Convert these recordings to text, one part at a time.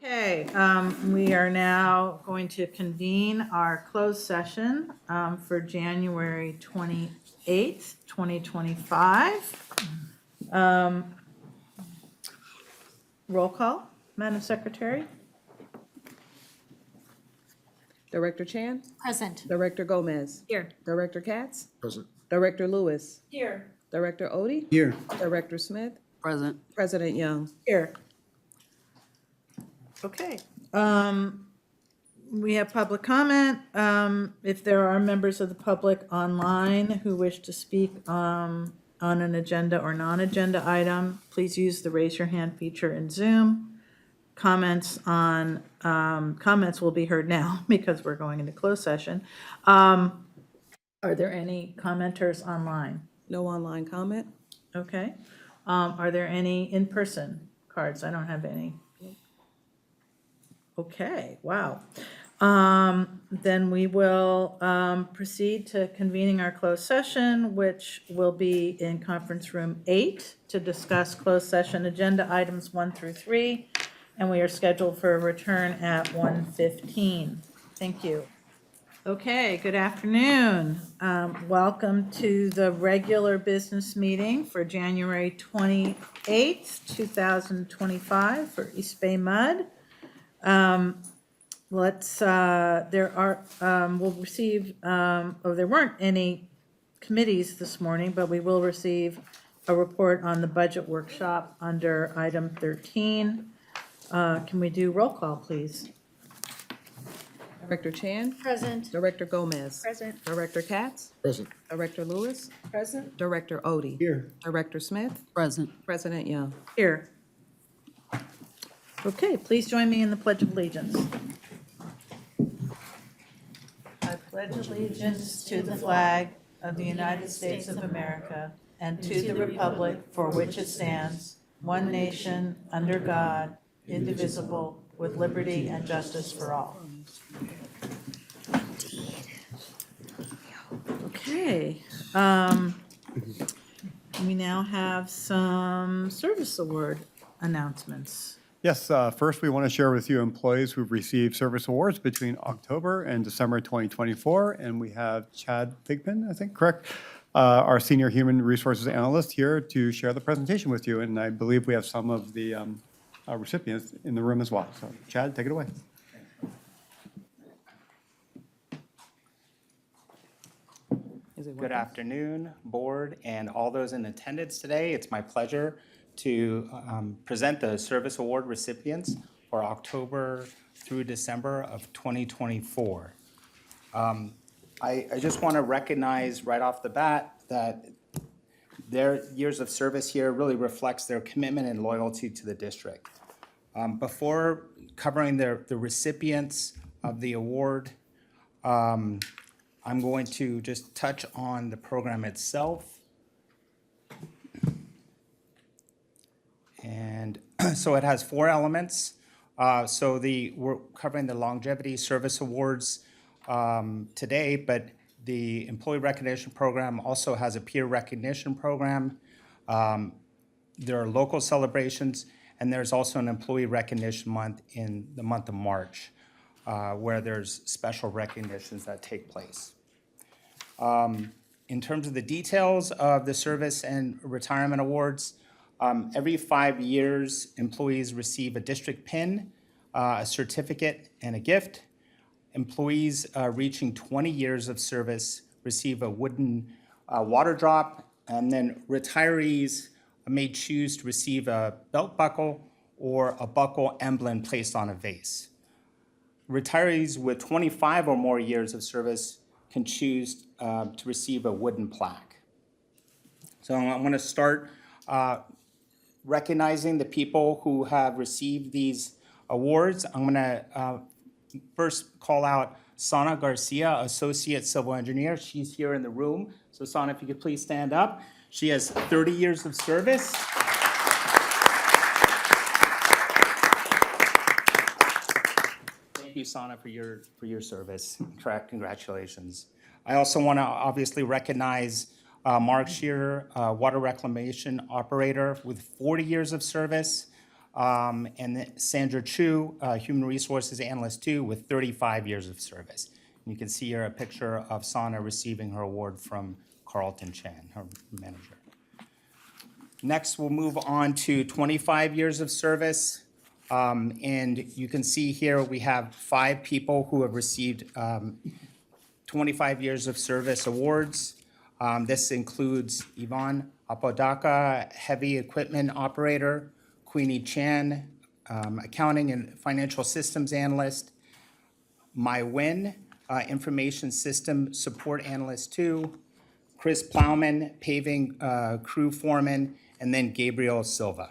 Okay, we are now going to convene our closed session for January 28th, 2025. Roll call, Madam Secretary? Director Chan? Present. Director Gomez? Here. Director Katz? Present. Director Lewis? Here. Director Odie? Here. Director Smith? Present. President Young? Here. Okay, we have public comment. If there are members of the public online who wish to speak on an agenda or non-agenda item, please use the raise your hand feature in Zoom. Comments will be heard now because we're going into closed session. Are there any commenters online? No online comment? Okay. Are there any in-person cards? I don't have any. Okay, wow. Then we will proceed to convening our closed session, which will be in conference room 8 to discuss closed session agenda items 1 through 3. And we are scheduled for a return at 1:15. Thank you. Okay, good afternoon. Welcome to the regular business meeting for January 28th, 2025 for EBMUD. There weren't any committees this morning, but we will receive a report on the budget workshop under item 13. Can we do roll call, please? Director Chan? Present. Director Gomez? Present. Director Katz? Present. Director Lewis? Present. Director Odie? Here. Director Smith? Present. President Young? Here. Okay, please join me in the Pledge of Allegiance. I pledge allegiance to the flag of the United States of America and to the republic for which it stands, one nation, under God, indivisible, with liberty and justice for all. Okay, we now have some service award announcements. Yes, first we want to share with you employees who've received service awards between October and December 2024. And we have Chad Figman, I think, correct? Our Senior Human Resources Analyst here to share the presentation with you. And I believe we have some of the recipients in the room as well. So Chad, take it away. Good afternoon, board, and all those in attendance today. It's my pleasure to present the service award recipients for October through December of 2024. I just want to recognize right off the bat that their years of service here really reflects their commitment and loyalty to the district. Before covering the recipients of the award, I'm going to just touch on the program itself. And so it has 4 elements. We're covering the longevity service awards today, but the employee recognition program also has a peer recognition program. There are local celebrations, and there's also an employee recognition month in the month of March, where there's special recognitions that take place. In terms of the details of the service and retirement awards, every 5 years, employees receive a district pin, a certificate, and a gift. Employees reaching 20 years of service receive a wooden water drop, and then retirees may choose to receive a belt buckle or a buckle emblem placed on a vase. Retirees with 25 or more years of service can choose to receive a wooden plaque. So I'm going to start recognizing the people who have received these awards. I'm going to first call out Sana Garcia, Associate Civil Engineer. She's here in the room. So Sana, if you could please stand up. She has 30 years of service. Thank you, Sana, for your service. Congratulations. I also want to obviously recognize Mark Shearer, Water Reclamation Operator with 40 years of service. And then Sandra Chu, Human Resources Analyst 2 with 35 years of service. And you can see here a picture of Sana receiving her award from Carlton Chan, her manager. Next, we'll move on to 25 years of service. And you can see here we have 5 people who have received 25 years of service awards. This includes Yvonne Apodaca, heavy equipment operator, Queenie Chan, accounting and financial systems analyst, Mai Win, information system support analyst 2, Chris Plowman, paving crew foreman, and then Gabriel Silva.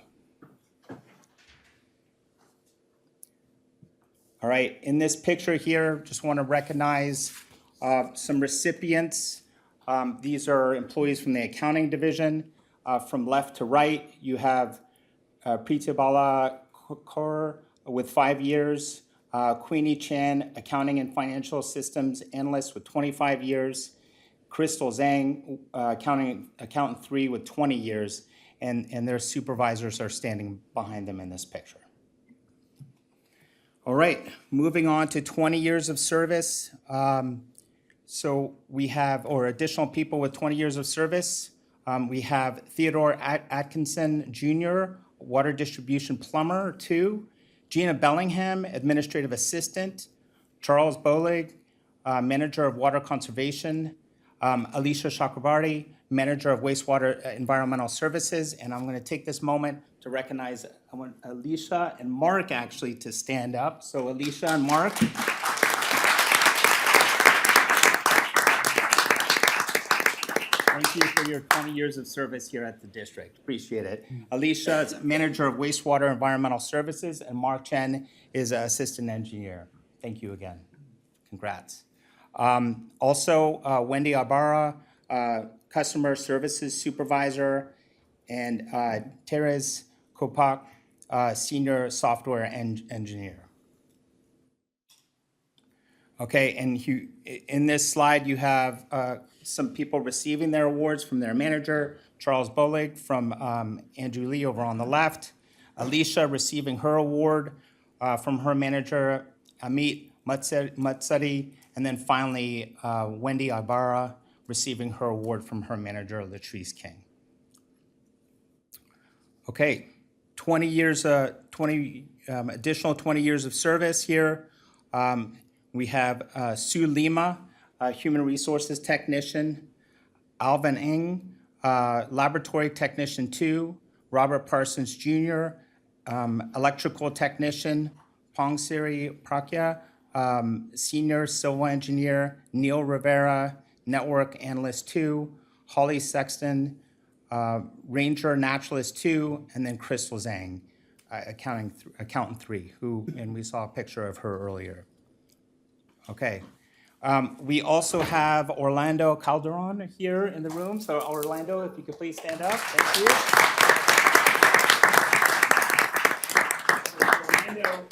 All right, in this picture here, just want to recognize some recipients. These are employees from the accounting division. From left to right, you have Pritibala Kaur with 5 years, Queenie Chan, accounting and financial systems analyst with 25 years, Crystal Zhang, accountant 3 with 20 years, and their supervisors are standing behind them in this picture. All right, moving on to 20 years of service. So we have, or additional people with 20 years of service. We have Theodore Atkinson Jr., water distribution plumber 2, Gina Bellingham, administrative assistant, Charles Bolig, manager of water conservation, Alicia Chakrabarty, manager of wastewater environmental services. And I'm going to take this moment to recognize, I want Alicia and Mark actually to stand up. So Alicia and Mark. Thank you for your 20 years of service here at the district. Appreciate it. Alicia is manager of wastewater environmental services, and Mark Chen is an assistant engineer. Thank you again. Congrats. Also, Wendy Ibarra, customer services supervisor, and Teres Kopak, senior software engineer. Okay, and in this slide, you have some people receiving their awards from their manager, Charles Bolig, from Andrew Lee over on the left, Alicia receiving her award from her manager, Amit Matsari, and then finally, Wendy Ibarra receiving her award from her manager, Latrice King. Okay, 20 years, additional 20 years of service here. We have Sue Lima, human resources technician, Alvin Ng, laboratory technician 2, Robert Parsons Jr., electrical technician, Pongsiri Prakya, senior civil engineer, Neil Rivera, network analyst 2, Holly Sexton, ranger naturalist 2, and then Crystal Zhang, accountant 3, and we saw a picture of her earlier. Okay. We also have Orlando Calderon here in the room. So Orlando, if you could please stand up. Thank you.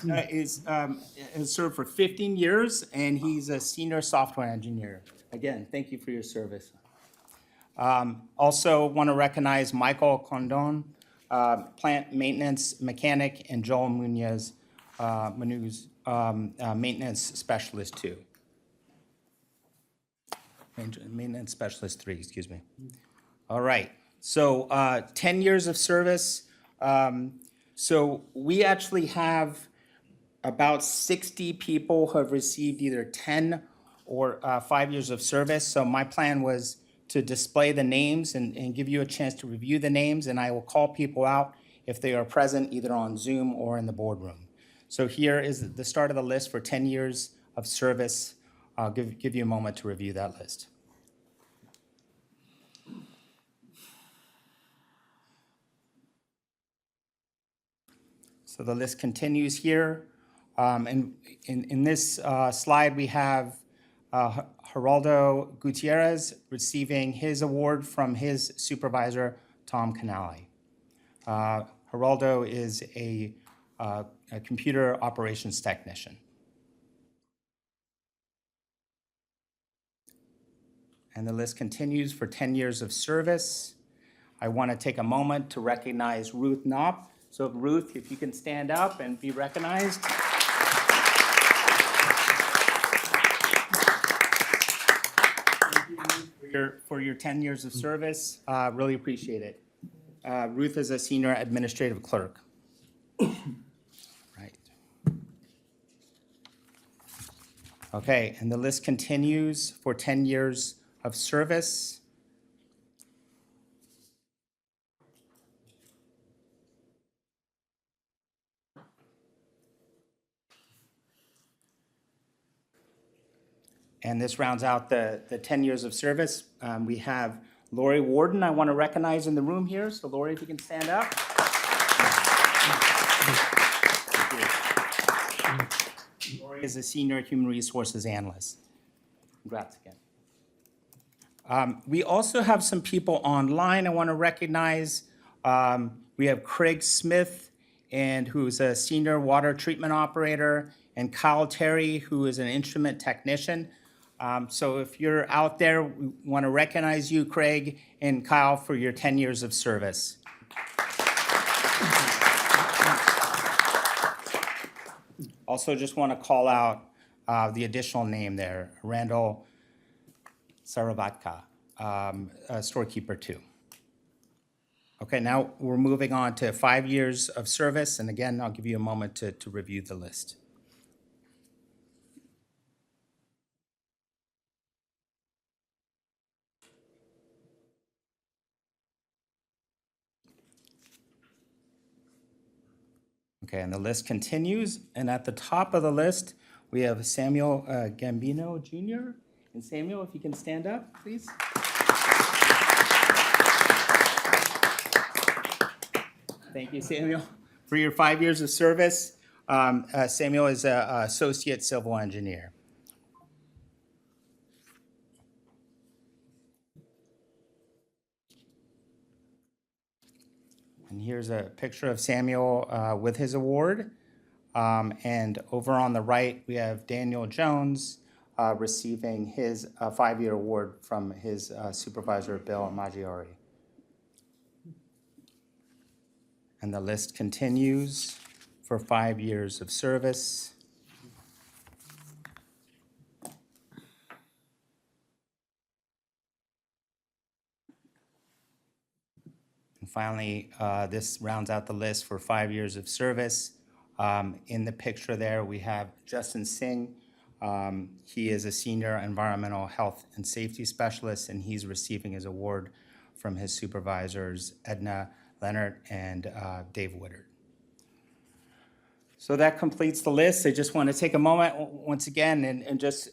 Orlando has served for 15 years, and he's a senior software engineer. Again, thank you for your service. Also want to recognize Michael Condon, plant maintenance mechanic, and Joel Munez, maintenance specialist 2. Maintenance specialist 3, excuse me. All right, so 10 years of service. So we actually have about 60 people who have received either 10 or 5 years of service. So my plan was to display the names and give you a chance to review the names, and I will call people out if they are present either on Zoom or in the boardroom. So here is the start of the list for 10 years of service. I'll give you a moment to review that list. So the list continues here. And in this slide, we have Geraldo Gutierrez receiving his award from his supervisor, Tom Canale. Geraldo is a computer operations technician. And the list continues for 10 years of service. I want to take a moment to recognize Ruth Knopp, So Ruth, if you can stand up and be recognized. For your 10 years of service. Really appreciate it. Ruth is a senior administrative clerk. Right. Okay, and the list continues for 10 years of service. And this rounds out the 10 years of service. We have Lori Warden, I want to recognize in the room here. So Lori, if you can stand up. Lori is a senior human resources analyst. Congrats again. We also have some people online I want to recognize. We have Craig Smith, who's a senior water treatment operator, and Kyle Terry, who is an instrument technician. So if you're out there, we want to recognize you, Craig and Kyle, for your 10 years of service. Also, just want to call out the additional name there, Randall Saravatka, storekeeper 2. Okay, now we're moving on to 5 years of service. And again, I'll give you a moment to review the list. Okay, and the list continues, and at the top of the list, we have Samuel Gambino Jr. And Samuel, if you can stand up, please. Thank you, Samuel, for your 5 years of service. Samuel is an associate civil engineer. And here's a picture of Samuel with his award. And over on the right, we have Daniel Jones receiving his 5-year award from his supervisor, Bill Maggiore. And the list continues for 5 years of service. And finally, this rounds out the list for 5 years of service. In the picture there, we have Justin Singh. He is a senior environmental health and safety specialist, and he's receiving his award from his supervisors, Edna Leonard and Dave Woodard. So that completes the list. I just want to take a moment once again and just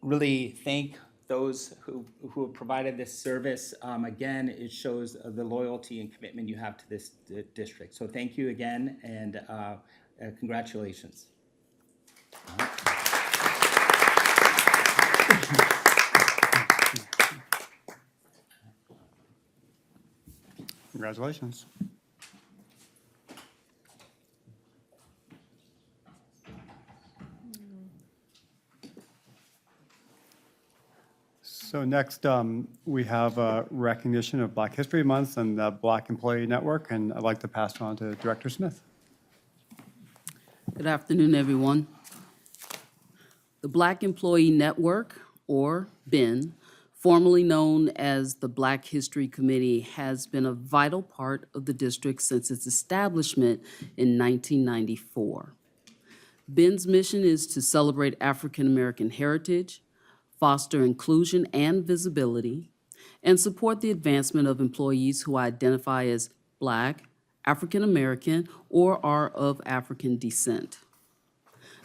really thank those who have provided this service. Again, it shows the loyalty and commitment you have to this district. So thank you again, and congratulations. Congratulations. So next, we have a recognition of Black History Month and the Black Employee Network, and I'd like to pass it on to Director Smith. Good afternoon, everyone. The Black Employee Network, or BEN, formerly known as the Black History Committee, has been a vital part of the district since its establishment in 1994. BEN's mission is to celebrate African American heritage, foster inclusion and visibility, and support the advancement of employees who identify as Black, African American, or are of African descent.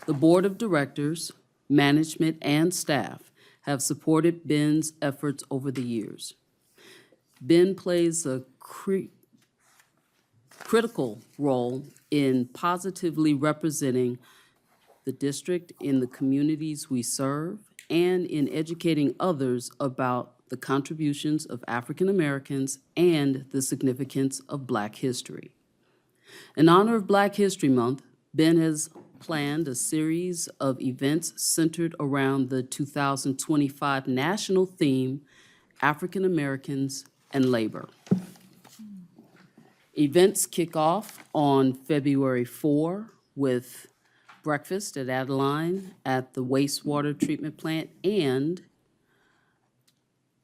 The Board of Directors, management, and staff have supported BEN's efforts over the years. BEN plays a critical role in positively representing the district in the communities we serve and in educating others about the contributions of African Americans and the significance of Black history. In honor of Black History Month, BEN has planned a series of events centered around the 2025 national theme, African Americans and Labor. Events kick off on February 4 with breakfast at Adeline at the wastewater treatment plant and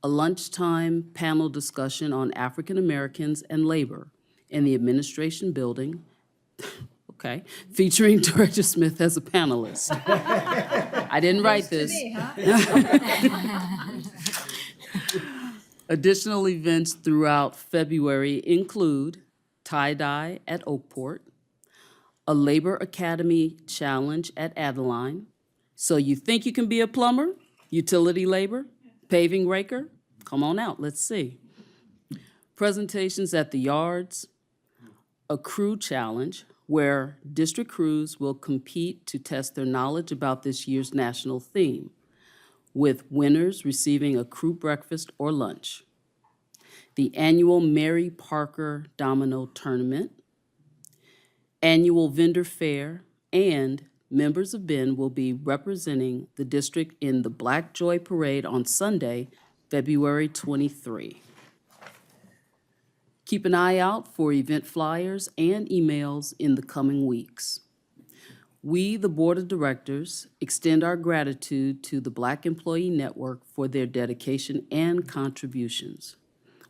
a lunchtime panel discussion on African Americans and labor in the administration building, okay, featuring Director Smith as a panelist. I didn't write this. Additional events throughout February include tie-dye at Oakport, a Labor Academy Challenge at Adeline. So you think you can be a plumber, utility labor, paving raker? Come on out, let's see. Presentations at the yards, a crew challenge where district crews will compete to test their knowledge about this year's national theme, with winners receiving a crew breakfast or lunch. The annual Mary Parker Domino Tournament, annual vendor fair, and members of Ben will be representing the district in the Black Joy Parade on Sunday, February 23. Keep an eye out for event flyers and emails in the coming weeks. We, the Board of Directors, extend our gratitude to the Black Employee Network for their dedication and contributions.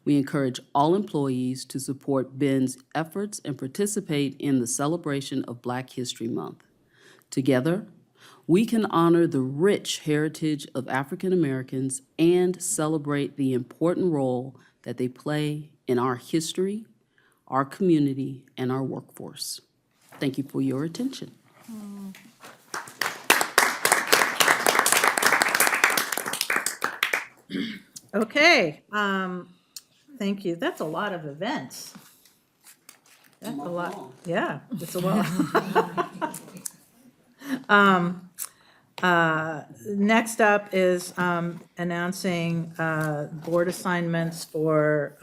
We encourage all employees to support Ben's efforts and participate in the celebration of Black History Month. Together, we can honor the rich heritage of African Americans and celebrate the important role that they play in our history, our community, and our workforce. Thank you for your attention. Okay, thank you. That's a lot of events. That's a lot, yeah, it's a lot. Next up is announcing board assignments for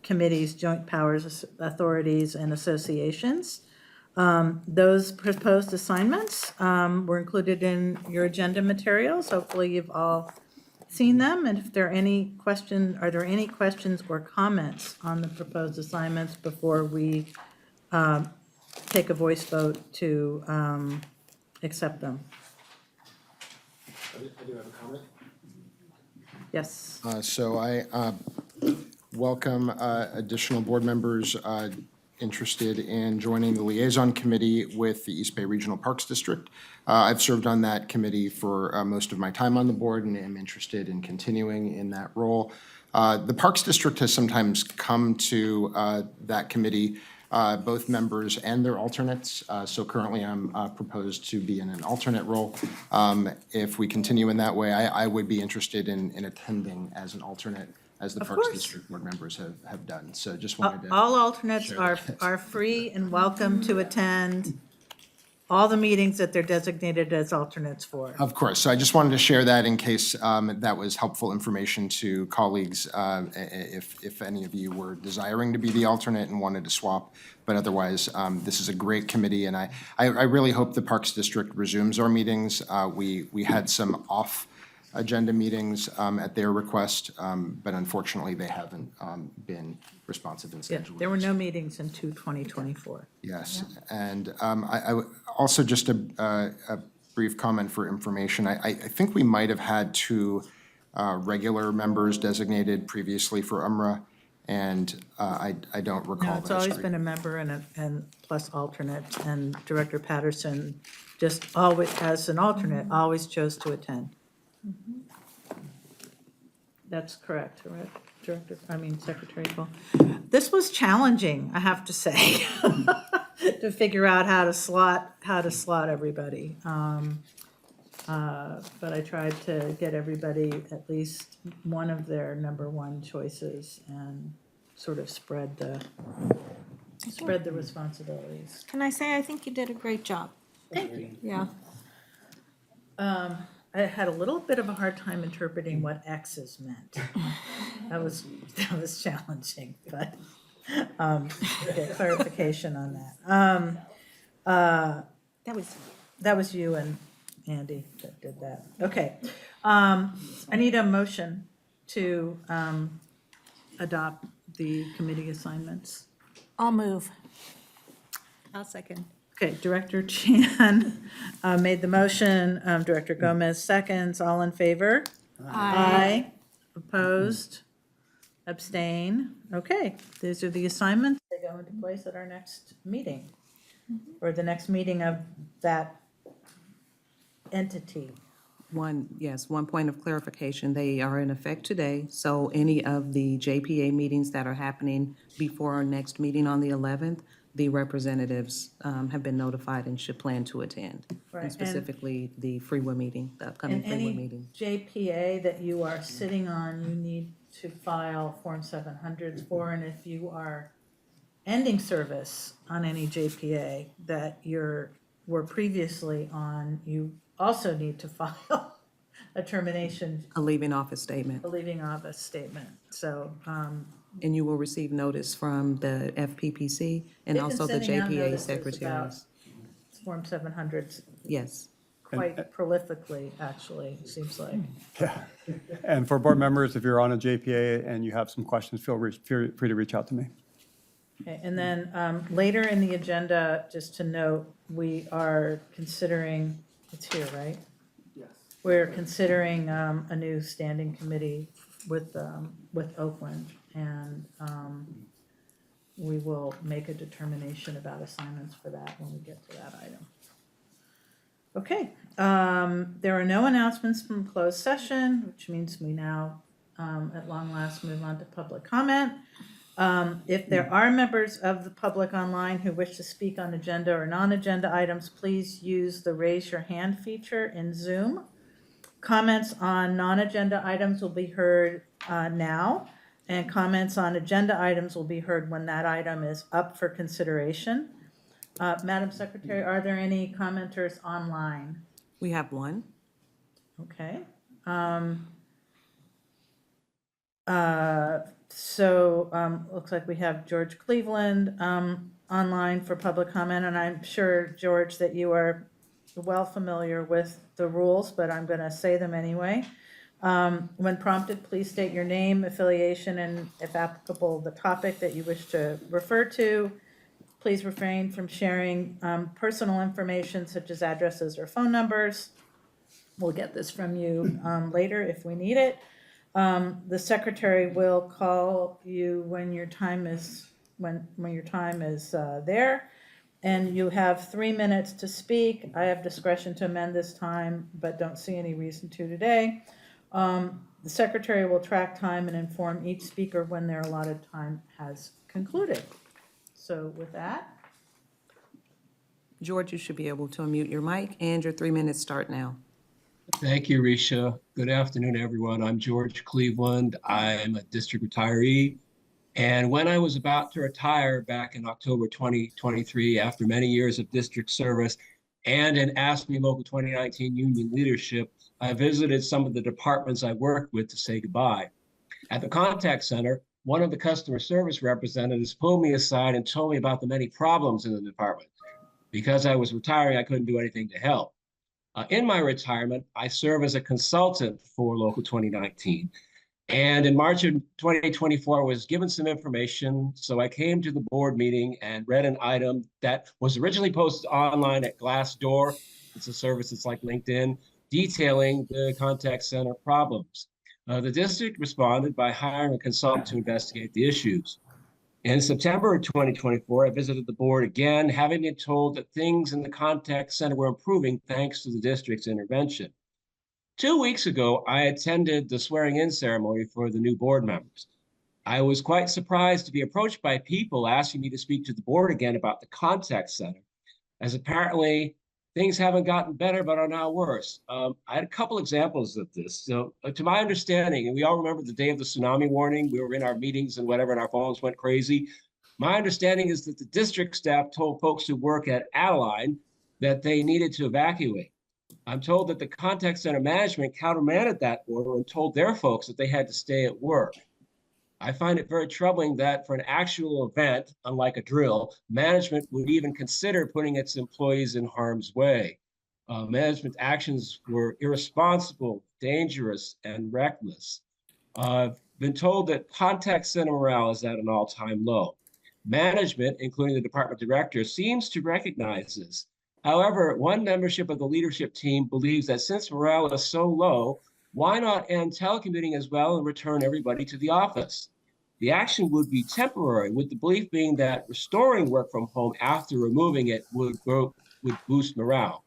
committees, joint powers, authorities, and associations. Those proposed assignments were included in your agenda materials. Hopefully you've all seen them, and if there are any questions, are there any questions or comments on the proposed assignments before we take a voice vote to accept them? I do have a comment. Yes. So I welcome additional board members interested in joining the liaison committee with the East Bay Regional Parks District. I've served on that committee for most of my time on the board and am interested in continuing in that role. The Parks District has sometimes come to that committee, both members and their alternates. So currently I'm proposed to be in an alternate role. If we continue in that way, I would be interested in attending as an alternate, as the Of Parks course. District board members have done. So just wanted to. All alternates share are free and welcome to attend all the meetings that they're designated as alternates for. Of course. So I just wanted to share that in case that was helpful information to colleagues, if any of you were desiring to be the alternate and wanted to swap. But otherwise, this is a great committee, and I really hope the Parks District resumes our meetings. We had some off-agenda meetings at their request, but unfortunately, they haven't been responsive in Yeah, scheduling. there were no meetings in 2024. Yes, and also just a brief comment for information. I think we might have had two regular members designated previously for UMRA, and I don't recall No, it's the always history. been a member and plus alternate, and Director Patterson just always, as an alternate, always chose to attend. That's correct, Director, Secretary Cole. This was challenging, I have to say, to figure out how to slot everybody. But I tried to get everybody at least one of their number one choices and sort of spread the responsibilities. Can I say, I think you did a great job. Thank you. Yeah. I had a little bit of a hard time interpreting what X's meant. That was challenging, but get clarification on that. That was you and Andy that did that. Okay. I need a motion to adopt the committee assignments. I'll move. I'll second. Okay, Director Chan made the motion, Director Gomez seconds, all in favor? Aye. Opposed? Abstain? Okay, these are the assignments. They go into place at our next meeting, or the next meeting of that entity. One point of clarification. They are in effect today, so any of the JPA meetings that are happening before our next meeting on the 11th, the representatives have been notified and should plan to attend. Right, And and- specifically, the Freewood meeting, the upcoming And Freewood any meeting. JPA that you are sitting on, you need to file Form 700s for, and if you are ending service on any JPA that were previously on, you also need to file a termination, A leaving office statement. a leaving office statement. So, And you will receive notice from the FPPC and They've been also the sending out JPA notices secretaries. Form 700s Yes. quite prolifically, actually, it seems like. Yeah. And for board members, if you're on a JPA and you have some questions, feel free to reach out to me. Okay, and then later in the agenda, just to note, we are considering, it's here, right? Yes. We're considering a new standing committee with Oakland, and we will make a determination about assignments for that when we get to that item. Okay, there are no announcements from closed session, which means we now, at long last, move on to public comment. If there are members of the public online who wish to speak on agenda or non-agenda items, please use the raise your hand feature in Zoom. Comments on non-agenda items will be heard now, and comments on agenda items will be heard when that item is up for consideration. Madam Secretary, are there any commenters online? We have one. Okay. Looks like we have George Cleveland online for public comment, and I'm sure, George, that you are well familiar with the rules, but I'm going to say them anyway. When prompted, please state your name, affiliation, and if applicable, the topic that you wish to refer to. Please refrain from sharing personal information such as addresses or phone numbers. We'll get this from you later if we need it. The secretary will call you when your time is there, and you have 3 minutes to speak. I have discretion to amend this time, but don't see any reason to today. The secretary will track time and inform each speaker when their allotted time has concluded. So with that, George, you should be able to unmute your mic, and your 3 minutes start now. Thank you, Risha. Good afternoon, everyone. I'm George Cleveland. I'm a district retiree. And when I was about to retire back in October 2023, after many years of district service and in ASME Local 2019 union leadership, I visited some of the departments I worked with to say goodbye. At the contact center, one of the customer service representatives pulled me aside and told me about the many problems in the department. Because I was retiring, I couldn't do anything to help. In my retirement, I serve as a consultant for Local 2019. And in March of 2024, I was given some information. So I came to the board meeting and read an item that was originally posted online at Glassdoor. It's a service that's like LinkedIn, detailing the contact center problems. The district responded by hiring a consultant to investigate the issues. In September of 2024, I visited the board again, having been told that things in the contact center were improving thanks to the district's intervention. 2 weeks ago, I attended the swearing-in ceremony for the new board members. I was quite surprised to be approached by people asking me to speak to the board again about the contact center, as apparently things haven't gotten better but are now worse. I had a couple examples of this. So to my understanding, and we all remember the day of the tsunami warning, we were in our meetings and whatever, and our phones went crazy. My understanding is that the district staff told folks who work at Adeline that they needed to evacuate. I'm told that the contact center management countermanded that order and told their folks that they had to stay at work. I find it very troubling that for an actual event, unlike a drill, management would even consider putting its employees in harm's way. Management actions were irresponsible, dangerous, and reckless. I've been told that contact center morale is at an all-time low. Management, including the department director, seems to recognize this. However, one membership of the leadership team believes that since morale is so low, why not end telecommuting as well and return everybody to the office? The action would be temporary, with the belief being that restoring work from home after removing it would boost morale.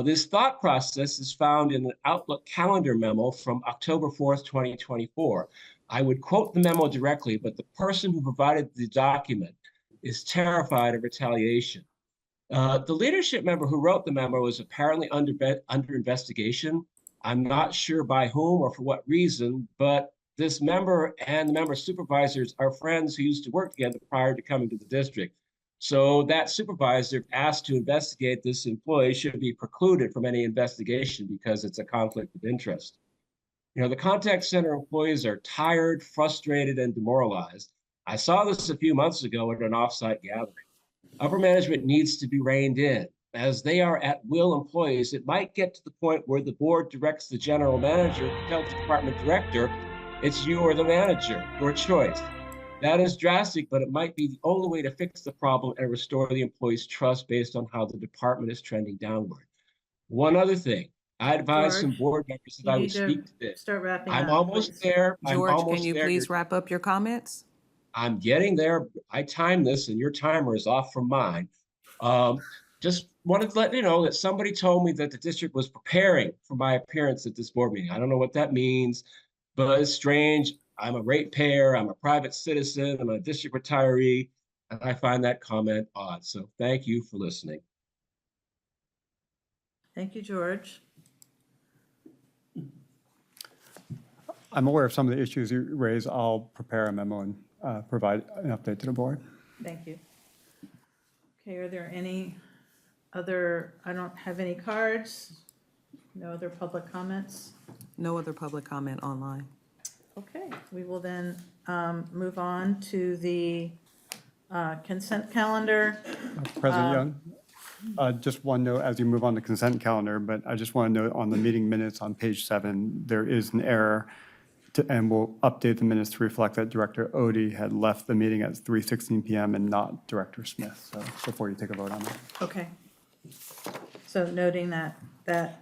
This thought process is found in an Outlook calendar memo from October 4th, 2024. I would quote the memo directly, but the person who provided the document is terrified of retaliation. The leadership member who wrote the memo is apparently under investigation. I'm not sure by whom or for what reason, but this member and the member supervisors are friends who used to work together prior to coming to the district. So that supervisor asked to investigate this employee should be precluded from any investigation because it's a conflict of interest. The contact center employees are tired, frustrated, and demoralized. I saw this a few months ago at an offsite gathering. Upper management needs to be reined in. As they are at will employees, it might get to the point where the board directs the general manager to tell the department director, it's you or the manager, your choice. That is drastic, but it might be the only way to fix the problem and restore the employees' trust based on how the department is trending downward. One other thing, I advised some George, board members that you I need would to speak to this. start wrapping I'm up, almost please. there. I'm George, can almost you there. please wrap up your comments? I'm getting there. I timed this and your timer is off from mine. Just wanted to let you know that somebody told me that the district was preparing for my appearance at this board meeting. I don't know what that means, but it's strange. I'm a ratepayer, I'm a private citizen, I'm a district retiree, and I find that comment odd. So thank you for listening. Thank you, George. I'm aware of some of the issues you raised. I'll prepare a memo and provide an update to the board. Thank you. Okay, are there any other, I don't have any cards, no other public comments? No other public comment online. Okay, we will then move on to the consent calendar. President Young, just one note as you move on to consent calendar, but I just want to note on the meeting minutes on page 7, there is an error, and we'll update the minutes to reflect that Director Odie had left the meeting at 3:16 PM and not Director Smith. So before you take a vote on that. Okay. So noting that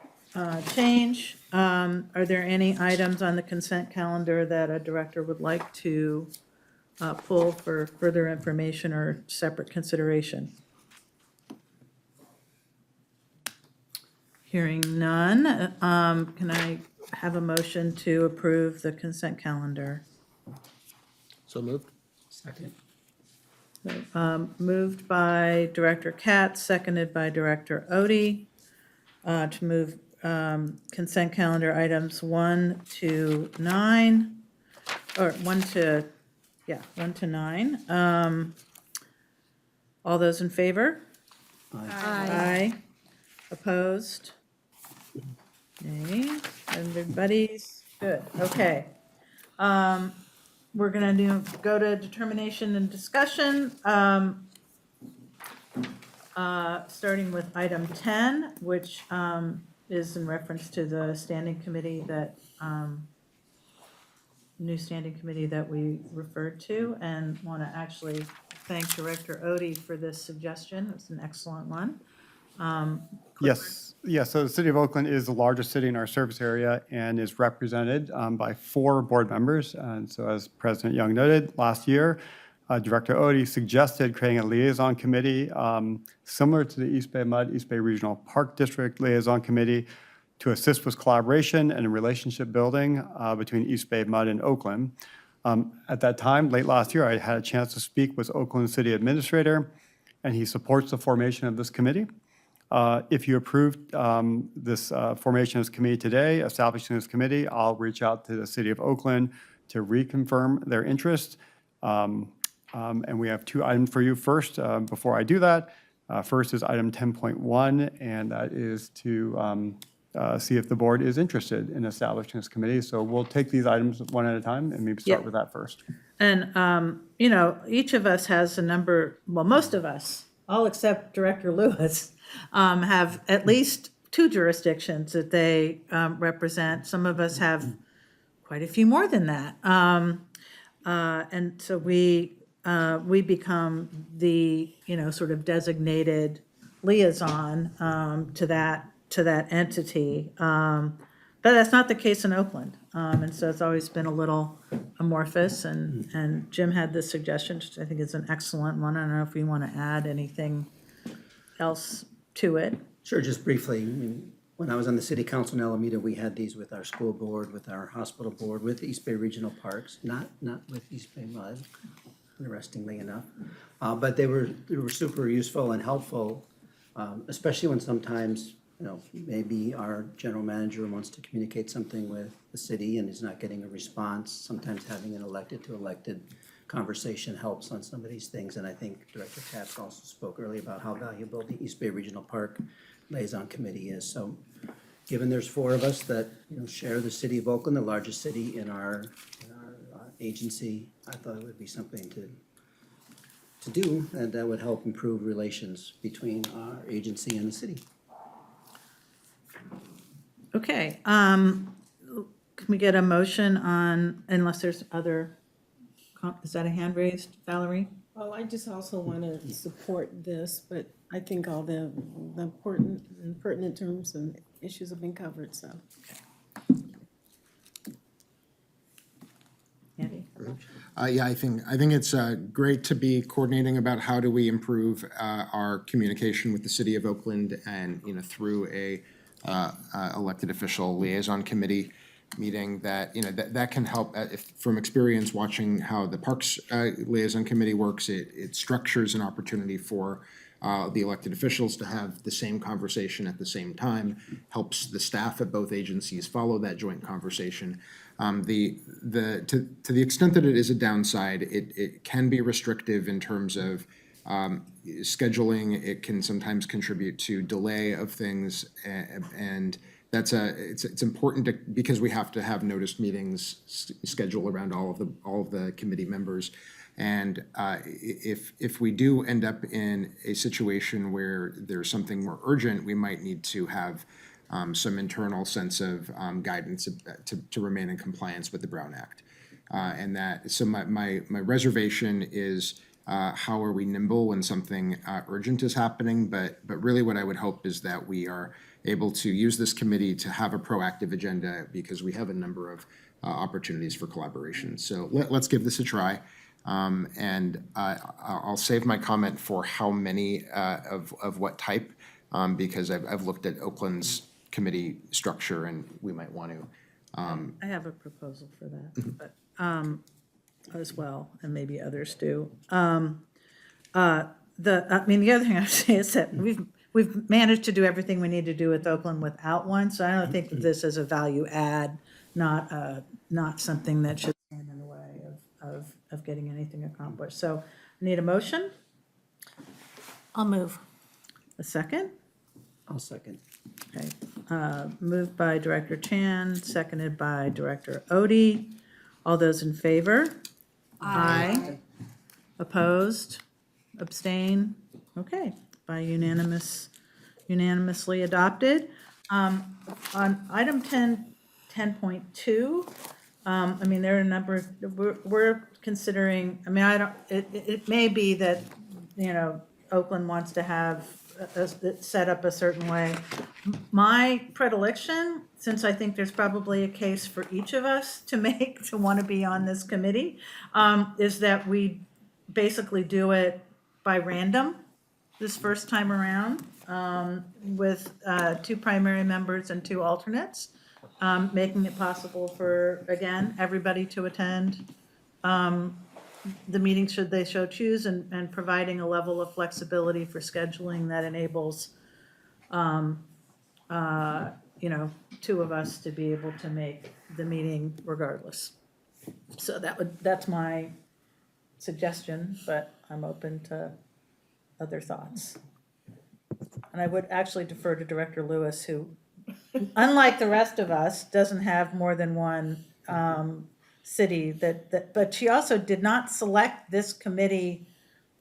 change, are there any items on the consent calendar that a director would like to pull for further information or separate consideration? Hearing none, can I have a motion to approve the consent calendar? So moved. Second. Moved by Director Katz, seconded by Director Odie, to move consent calendar items 1 to 9, or 1 to 9. All those in favor? Aye. Opposed? Nay. Everybody's good, okay. We're gonna go to determination and discussion, starting with item 10, which is in reference to the standing committee that, new standing committee that we referred to, and want to actually thank Director Odie for this suggestion. It's an excellent one. Yes, so the City of Oakland is the largest city in our service area and is represented by 4 board members. And so as President Young noted, last year, Director Odie suggested creating a liaison committee similar to the EBMUD, East Bay Regional Park District Liaison Committee, to assist with collaboration and relationship building between East Bay MUD and Oakland. At that time, late last year, I had a chance to speak with Oakland City Administrator, and he supports the formation of this committee. If you approve this formation of this committee today, establishing this committee, I'll reach out to the City of Oakland to reconfirm their interest. And we have 2 items for you first. Before I do that, first is item 10.1, and that is to see if the board is interested in establishing this committee. So we'll take these items one at a time and maybe start Yep. with that first. And, each of us has a number, well, most of us, all except Director Lewis, have at least 2 jurisdictions that they represent. Some of us have quite a few more than that. And so we we become the, sort of designated liaison to that entity. But that's not the case in Oakland. And so it's always been a little amorphous, and Jim had this suggestion, which I think is an excellent one. I don't know if we want to add anything else to it. Sure, just briefly, I mean, when I was on the city council in Alameda, we had these with our school board, with our hospital board, with the East Bay Regional Parks, not with East Bay MUD, interestingly enough. But they were super useful and helpful, especially when sometimes, maybe our general manager wants to communicate something with the city and is not getting a response. Sometimes having an elected to elected conversation helps on some of these things. And I think Director Katz also spoke earlier about how valuable the East Bay Regional Park Liaison Committee is. So given there's 4 of us that, share the city of Oakland, the largest city in our agency, I thought it would be something to do, and that would help improve relations between our agency and the city. Okay, can we get a motion on, unless there's other, is that a hand raised, Valerie? Well, I just also want to support this, but I think all the important and pertinent terms and issues have been covered, so. Andy? Yeah, I think it's great to be coordinating about how do we improve our communication with the city of Oakland and, through a elected official liaison committee meeting that, that can help. From experience watching how the Parks Liaison Committee works, it structures an opportunity for the elected officials to have the same conversation at the same time, helps the staff at both agencies follow that joint conversation. To the extent that it is a downside, it can be restrictive in terms of scheduling. It can sometimes contribute to delay of things, and it's important because we have to have noticed meetings scheduled around all of the committee members. And if we do end up in a situation where there's something more urgent, we might need to have some internal sense of guidance to remain in compliance with the Brown Act. So my reservation is how are we nimble when something urgent is happening? But really what I would hope is that we are able to use this committee to have a proactive agenda because we have a number of opportunities for collaboration. So let's give this a try. And I'll save my comment for how many of what type because I've looked at Oakland's committee structure and we might want to. I have a proposal for that, but as well, and maybe others do. The other thing I would say is that we've managed to do everything we need to do with Oakland without one, so I don't think of this as a value add, not something that should stand in the way of getting anything accomplished. So I need a motion, I'll move. a second. I'll second. Okay, moved by Director Chan, seconded by Director Odie. All those in favor? Aye. Opposed? Abstain? Okay, by unanimously adopted. On item 10.2, there are a number of, we're considering, it may be that, Oakland wants to have set up a certain way. My predilection, since I think there's probably a case for each of us to make to want to be on this committee, is that we basically do it by random this first time around with 2 primary members and 2 alternates, making it possible for, again, everybody to attend the meeting should they so choose, and providing a level of flexibility for scheduling that enables 2 of us to be able to make the meeting regardless. So that's my suggestion, but I'm open to other thoughts. And I would actually defer to Director Lewis, who, unlike the rest of us, doesn't have more than one city but she also did not select this committee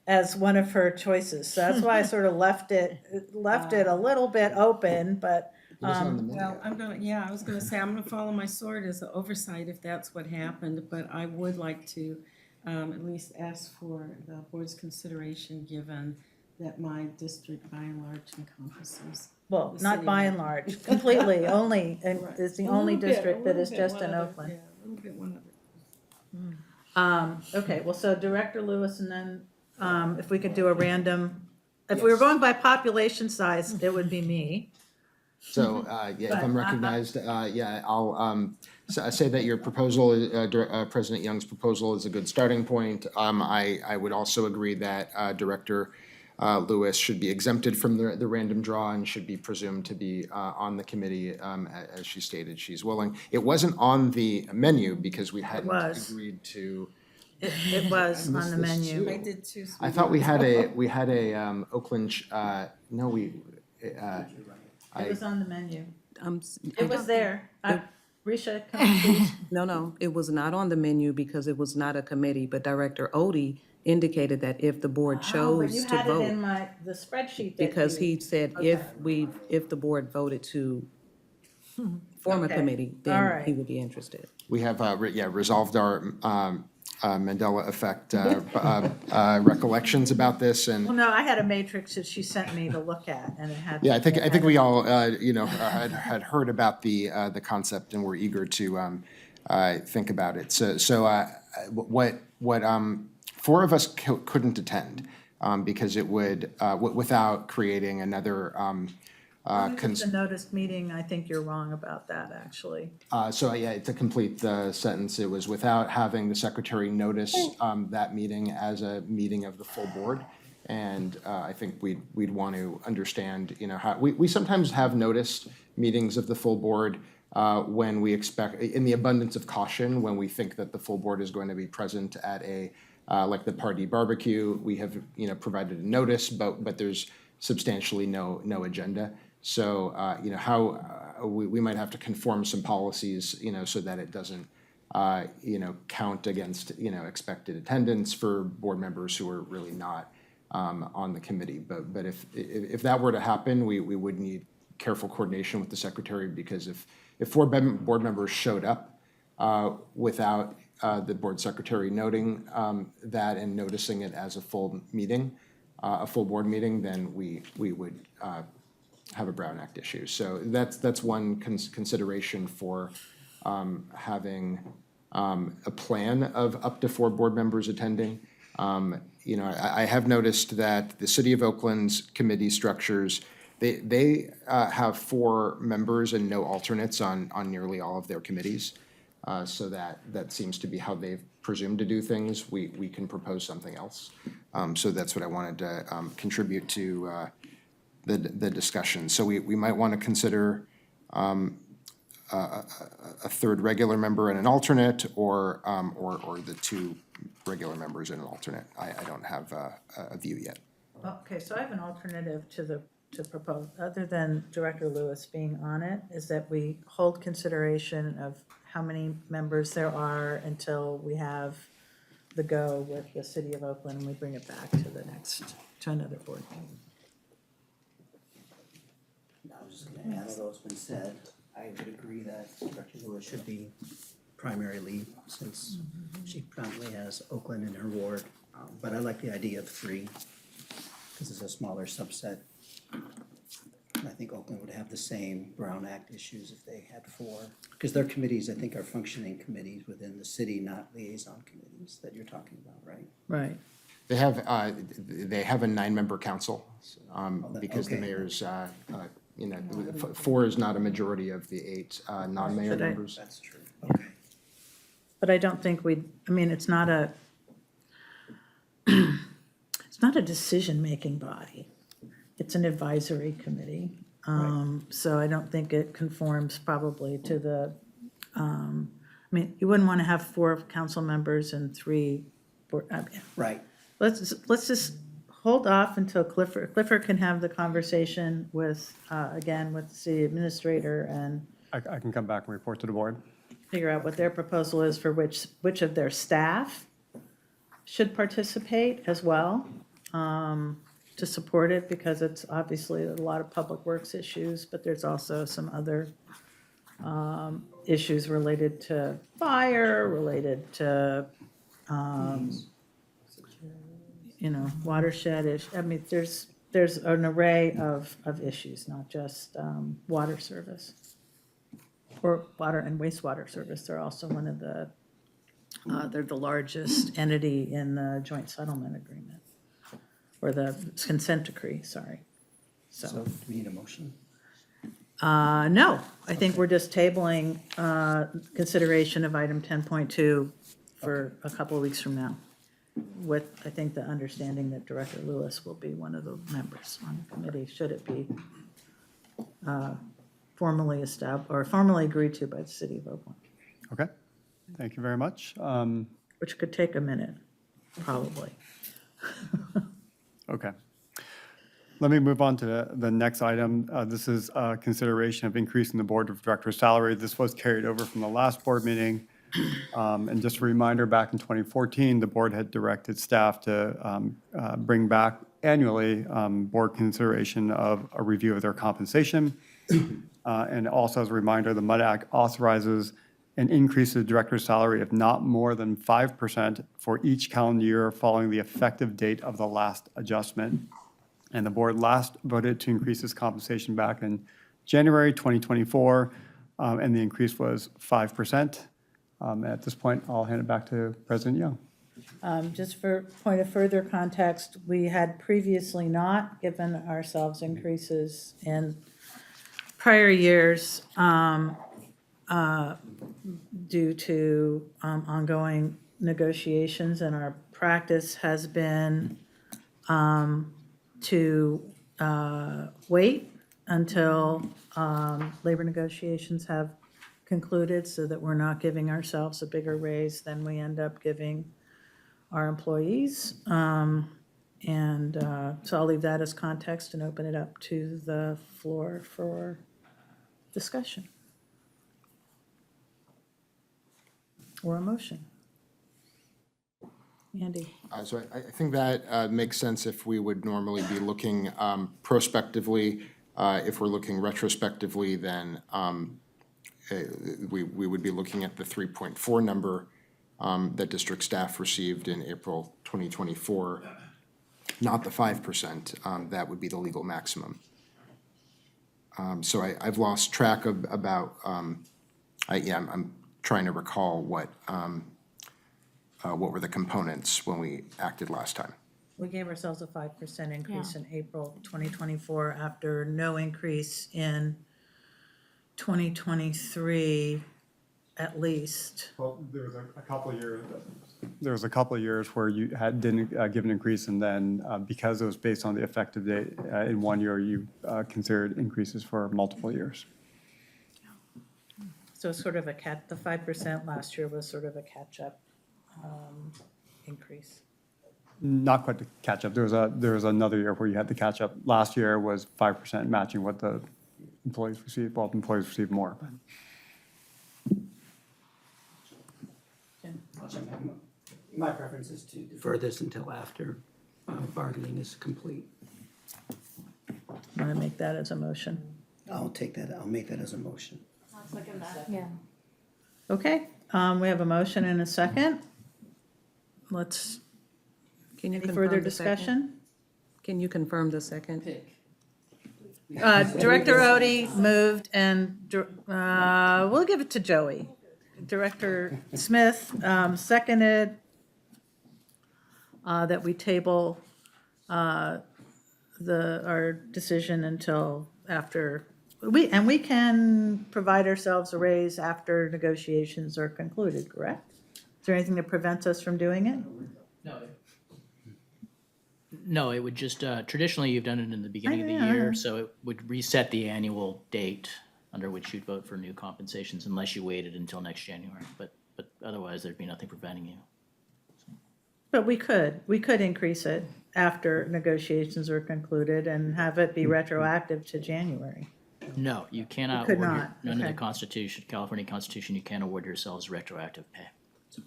as one of her choices. So that's why I sort of left it a little bit open, but Well, I was gonna say, I'm gonna follow my sword as an oversight if that's what happened, but I would like to at least ask for the board's consideration, given that my district by and large encompasses. Well, The not city by of and large, completely, only, and Right. it's the A only little bit, district a that little is bit, just one in other- Oakland. Yeah, a little bit, one other. Okay, well, so Director Lewis, and then if we could do a random, if we were going by population size, it would be me. So, yeah, if I'm recognized, yeah, I'll say that your proposal, President Young's proposal is a good starting point. I would also agree that Director Lewis should be exempted from the random draw and should be presumed to be on the committee, as she stated she's willing. It wasn't on the menu because we hadn't was. agreed to. It was on missed the this menu. too. I did too. I thought we had a Oakland, no, we, It was on the menu. s- It was there. Risha, come please. No, it was not on the menu because it was not a committee, but Director Odie indicated that if the board Oh, but chose you to had it in vote, the spreadsheet that because you- he said if the board voted to form a Okay. committee, All then right. he would be interested. we have, resolved our Mandela effect recollections about this, Well, and, no, I had a matrix that she sent me to look at, and it had. yeah, I think we all, had heard about the concept and were eager to think about it. So, what, four of us couldn't attend, because it would, without creating another, It's a noticed meeting, I think you're wrong about that, actually. So, yeah, to complete the sentence, it was without having the secretary notice that meeting as a meeting of the full board. And I think we'd want to understand, how, we sometimes have noticed meetings of the full board when we expect, in the abundance of caution, when we think that the full board is going to be present at a, like the party barbecue, we have, provided a notice, but there's substantially no agenda. So, how, we might have to conform some policies, so that it doesn't, count against, expected attendance for board members who are really not on the committee. But if that were to happen, we would need careful coordination with the secretary, because if four board members showed up without the board secretary noting that and noticing it as a full meeting, a full board meeting, then we would have a Brown Act issue. So that's one consideration for having a plan of up to four board members attending. I have noticed that the City of Oakland's committee structures, they have four members and no alternates on nearly all of their committees. So that seems to be how they've presumed to do things. We can propose something else. So that's what I wanted to contribute to the discussion. So we might want to consider a third regular member and an alternate, or the two regular members and an alternate. I don't have a view yet. Okay, so I have an alternative to propose, other than Director Lewis being on it, is that we hold consideration of how many members there are until we have the go with the City of Oakland, and we bring it back to another board meeting. I was just gonna add, although it's been said, I would agree that Director Lewis should be primary lead, since she predominantly has Oakland in her ward. But I like the idea of three, because it's a smaller subset. And I think Oakland would have the same Brown Act issues if they had four, because their committees, I think, are functioning committees within the city, not liaison committees that you're talking about, right? Right. They have a 9-member council, because the okay. mayor's, four is not a majority of the 8 non-mayor Should I- members. That's true. Okay. But I don't think it's not a decision-making body. It's an advisory committee. So I don't think it conforms probably to the, you wouldn't want to have 4 council members and 3 board, Right. let's just hold off until Clifford can have the conversation with, again, with the city administrator and I can come back and report to the board. figure out what their proposal is for which of their staff should participate as well, to support it, because it's obviously a lot of public works issues, but there's also some other issues related to fire, related to watershed I mean, there's an array of issues, not just water service. Or water and wastewater service, they're also one of they're the largest entity in the joint settlement agreement, or the consent decree, sorry. So do we need a motion? No, I think we're just tabling consideration of item 10.2 for a couple of weeks from now, with, I think, the understanding that Director Lewis will be one of the members on the committee, should it be formally established, or formally agreed to by the city of Oakland, Okay, thank you very much. which could take a minute, probably. Okay. Let me move on to the next item. This is consideration of increasing the board of directors' salary. This was carried over from the last board meeting. And just a reminder, back in 2014, the board had directed staff to bring back annually board consideration of a review of their compensation. And also as a reminder, the MUD Act authorizes an increase in the director's salary of not more than 5% for each calendar year following the effective date of the last adjustment. And the board last voted to increase this compensation back in January 2024, and the increase was 5%. At this point, I'll hand it back to President Young. Just for point of further context, we had previously not given ourselves increases in prior years due to ongoing negotiations, and our practice has been to wait until labor negotiations have concluded, so that we're not giving ourselves a bigger raise than we end up giving our employees. And so I'll leave that as context and open it up to the floor for discussion or a motion. Andy? So I think that makes sense if we would normally be looking prospectively. If we're looking retrospectively, then we would be looking at the 3.4 number that district staff received in April 2024, not the 5%. That would be the legal maximum. So I've lost track of about, I'm trying to recall what were the components when we acted last time. We gave ourselves a 5% increase in April 2024 after no increase in 2023, at least. Well, there was a couple of years. There was a couple of years where you didn't give an increase, and then because it was based on the effective date in 1 year, you considered increases for multiple years. So sort of the 5% last year was sort of a catch-up increase. Not quite to catch up. There was another year where you had to catch up. Last year was 5%, matching what the employees received. Well, employees received more. My preference is to defer this until after bargaining is complete. Want to make that as a motion? I'll make that as a motion. Yeah. Okay, we have a motion and a second. Can you Any confirm further the second? discussion? Can you confirm the second? Director Odie moved, and we'll give it to Joey. Director Smith seconded that we table our decision until after, we can provide ourselves a raise after negotiations are concluded, correct? Is there anything that prevents us from doing it? No, it would just, traditionally, you've done it in the beginning of the year, so it would reset the annual date under which you'd vote for new compensations unless you waited until next January. But otherwise, there'd be nothing preventing you. But we could increase it after negotiations are concluded and have it be retroactive to January. No, you cannot. Could award not, Under the okay. Constitution, California Constitution, you can't award yourselves retroactive pay.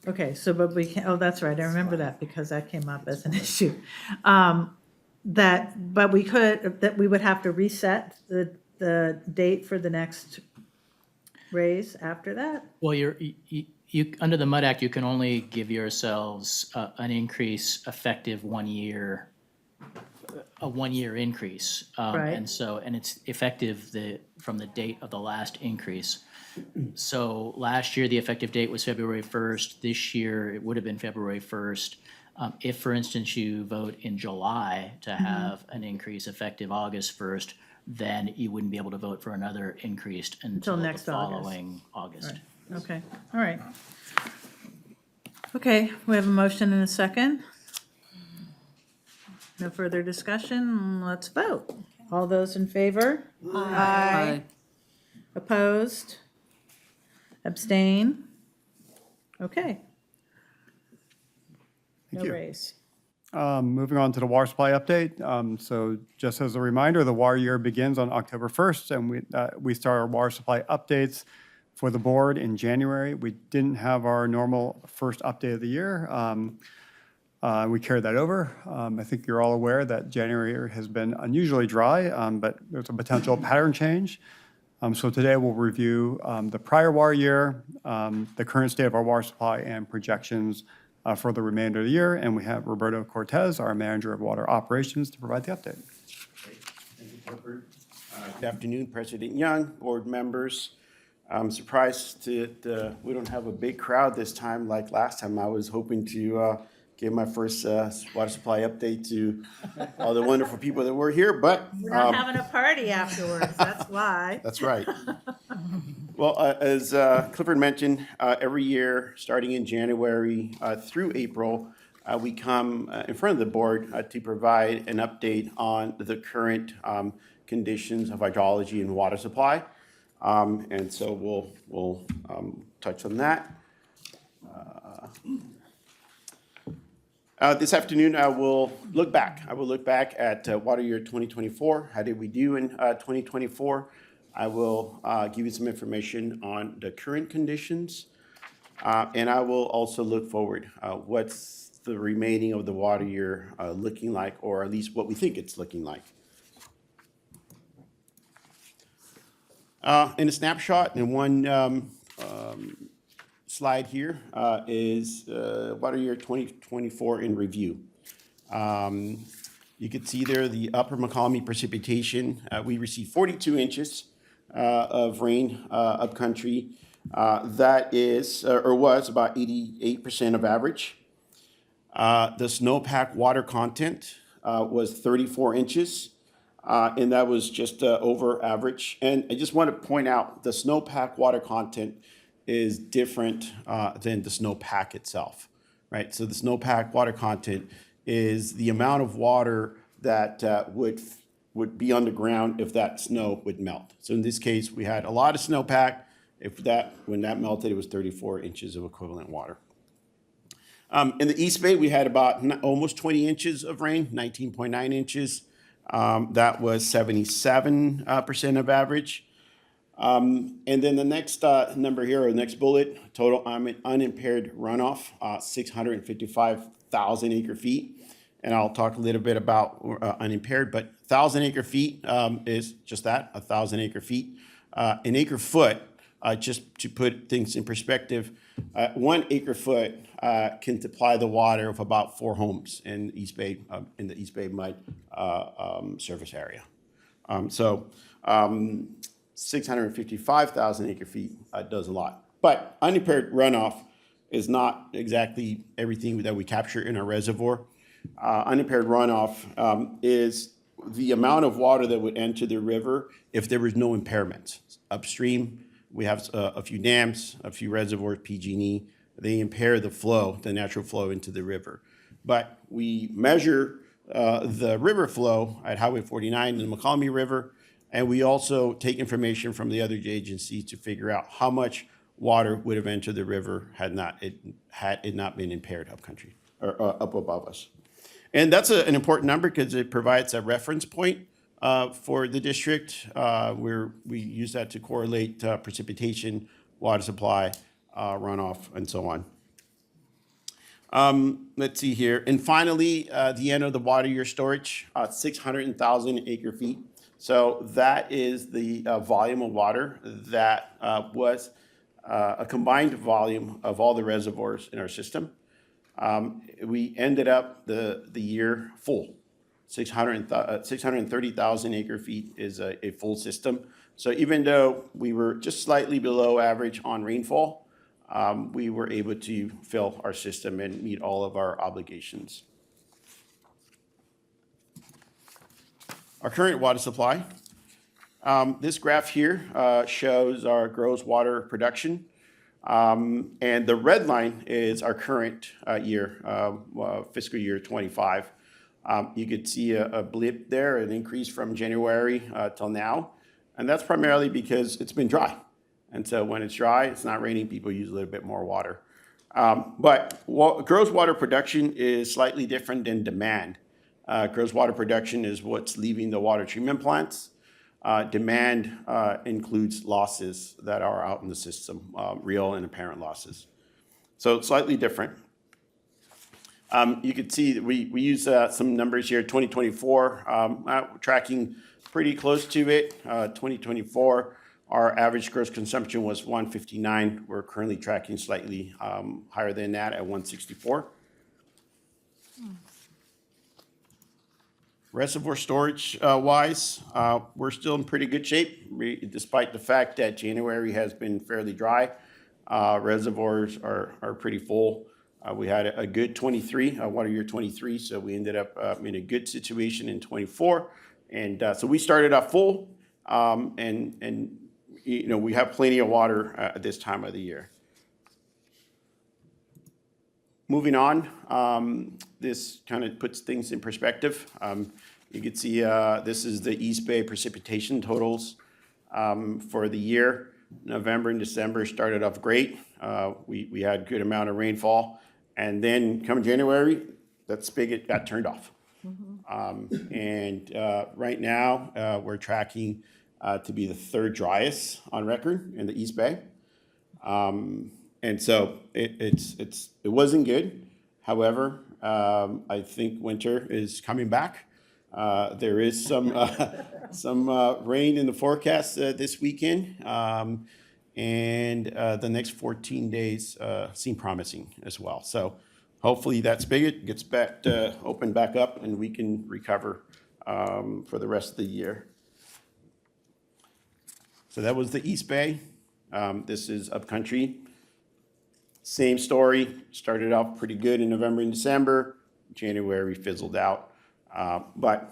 Okay, so, but we can, oh, that's right, I remember that because that came up as an issue. But we could, that we would have to reset the date for the next raise after that. Well, under the MUD Act, you can only give yourselves an increase effective 1 year, a 1 year increase. Right. And it's effective from the date of the last increase. So last year, the effective date was February 1st. This year, it would have been February 1st. If, for instance, you vote in July to have an increase effective August 1st, then you wouldn't be able to vote for another increase until the next August. following August. Okay, all right. Okay, we have a motion and a second. No further discussion, let's vote. All those in favor? Aye. Opposed? Abstain? Okay. No you. raise. Moving on to the water supply update. So just as a reminder, the water year begins on October 1st, and we start our water supply updates for the board in January. We didn't have our normal first update of the year. We carried that over. I think you're all aware that January has been unusually dry, but there's a potential pattern change. So today we'll review the prior water year, the current state of our water supply, and projections for the remainder of the year. And we have Roberto Cortez, our Manager of Water Operations, to provide the update. Thank you, Clifford. Good afternoon, President Young, board members. I'm surprised that we don't have a big crowd this time like last time. I was hoping to give my first water supply update to all the wonderful people that were here, but We're not having a party afterwards, that's why. that's right. Well, as Clifford mentioned, every year, starting in January through April, we come in front of the board to provide an update on the current conditions of hydrology and water supply. And so we'll touch on that. This afternoon, I will look back. I will look back at water year 2024. How did we do in 2024? I will give you some information on the current conditions. And I will also look forward. What's the remaining of the water year looking like, or at least what we think it's looking like. In a snapshot, in one slide here is water year 2024 in review. You can see there the upper McCallum precipitation. We received 42 inches of rain upcountry. That is, or was, about 88% of average. The snowpack water content was 34 inches. And that was just over average. And I just want to point out the snowpack water content is different than the snowpack itself, right? So the snowpack water content is the amount of water that would be on the ground if that snow would melt. So in this case, we had a lot of snowpack. When that melted, it was 34 inches of equivalent water. In the East Bay, we had about almost 20 inches of rain, 19.9 inches. That was 77% of average. And then the next number here, or the next bullet, total unimpaired runoff, 655,000 acre feet. And I'll talk a little bit about unimpaired, but 1,000 acre feet is just that, 1,000 acre feet. An acre foot, just to put things in perspective, 1 acre foot can supply the water of about 4 homes in the East Bay MUD service area. 655,000 acre feet does a lot. But unimpaired runoff is not exactly everything that we capture in our reservoir. Unimpaired runoff is the amount of water that would enter the river if there was no impairments. Upstream, we have a few dams, a few reservoirs, PG&E. They impair the flow, the natural flow into the river. But we measure the river flow at Highway 49 in the McCallum River, and we also take information from the other agencies to figure out how much water would have entered the river had it not been impaired upcountry or up above us. And that's an important number because it provides a reference point for the district where we use that to correlate precipitation, water supply, runoff, and so on. Let's see here. And finally, the end of the water year storage, 600,000 acre feet. So that is the volume of water that was a combined volume of all the reservoirs in our system. We ended up the year full. 630,000 acre feet is a full system. So even though we were just slightly below average on rainfall, we were able to fill our system and meet all of our obligations. Our current water supply. This graph here shows our gross water production. And the red line is our current year, fiscal year 25. You could see a blip there, an increase from January till now. And that's primarily because it's been dry. And so when it's dry, it's not raining, people use a little bit more water. But gross water production is slightly different than demand. Gross water production is what's leaving the water treatment plants. Demand includes losses that are out in the system, real and apparent losses. So it's slightly different. You can see that we use some numbers here. 2024, tracking pretty close to it. 2024, our average gross consumption was 159. We're currently tracking slightly higher than that at 164. Reservoir storage wise, we're still in pretty good shape, despite the fact that January has been fairly dry. Reservoirs are pretty full. We had a good 23, water year 23, so we ended up in a good situation in 24. And so we started off full, and you know, we have plenty of water at this time of the year. Moving on, this kind of puts things in perspective. You can see this is the East Bay precipitation totals for the year. November and December started off great. We had a good amount of rainfall. And then come January, that spigot got turned off. And right now, we're tracking to be the third driest on record in the East Bay. And so it wasn't good. However, I think winter is coming back. There is some rain in the forecast this weekend, and the next 14 days seem promising as well. So hopefully that spigot gets back opened back up, and we can recover for the rest of the year. So that was the East Bay. This is upcountry. Same story, started off pretty good in November and December. January fizzled out, but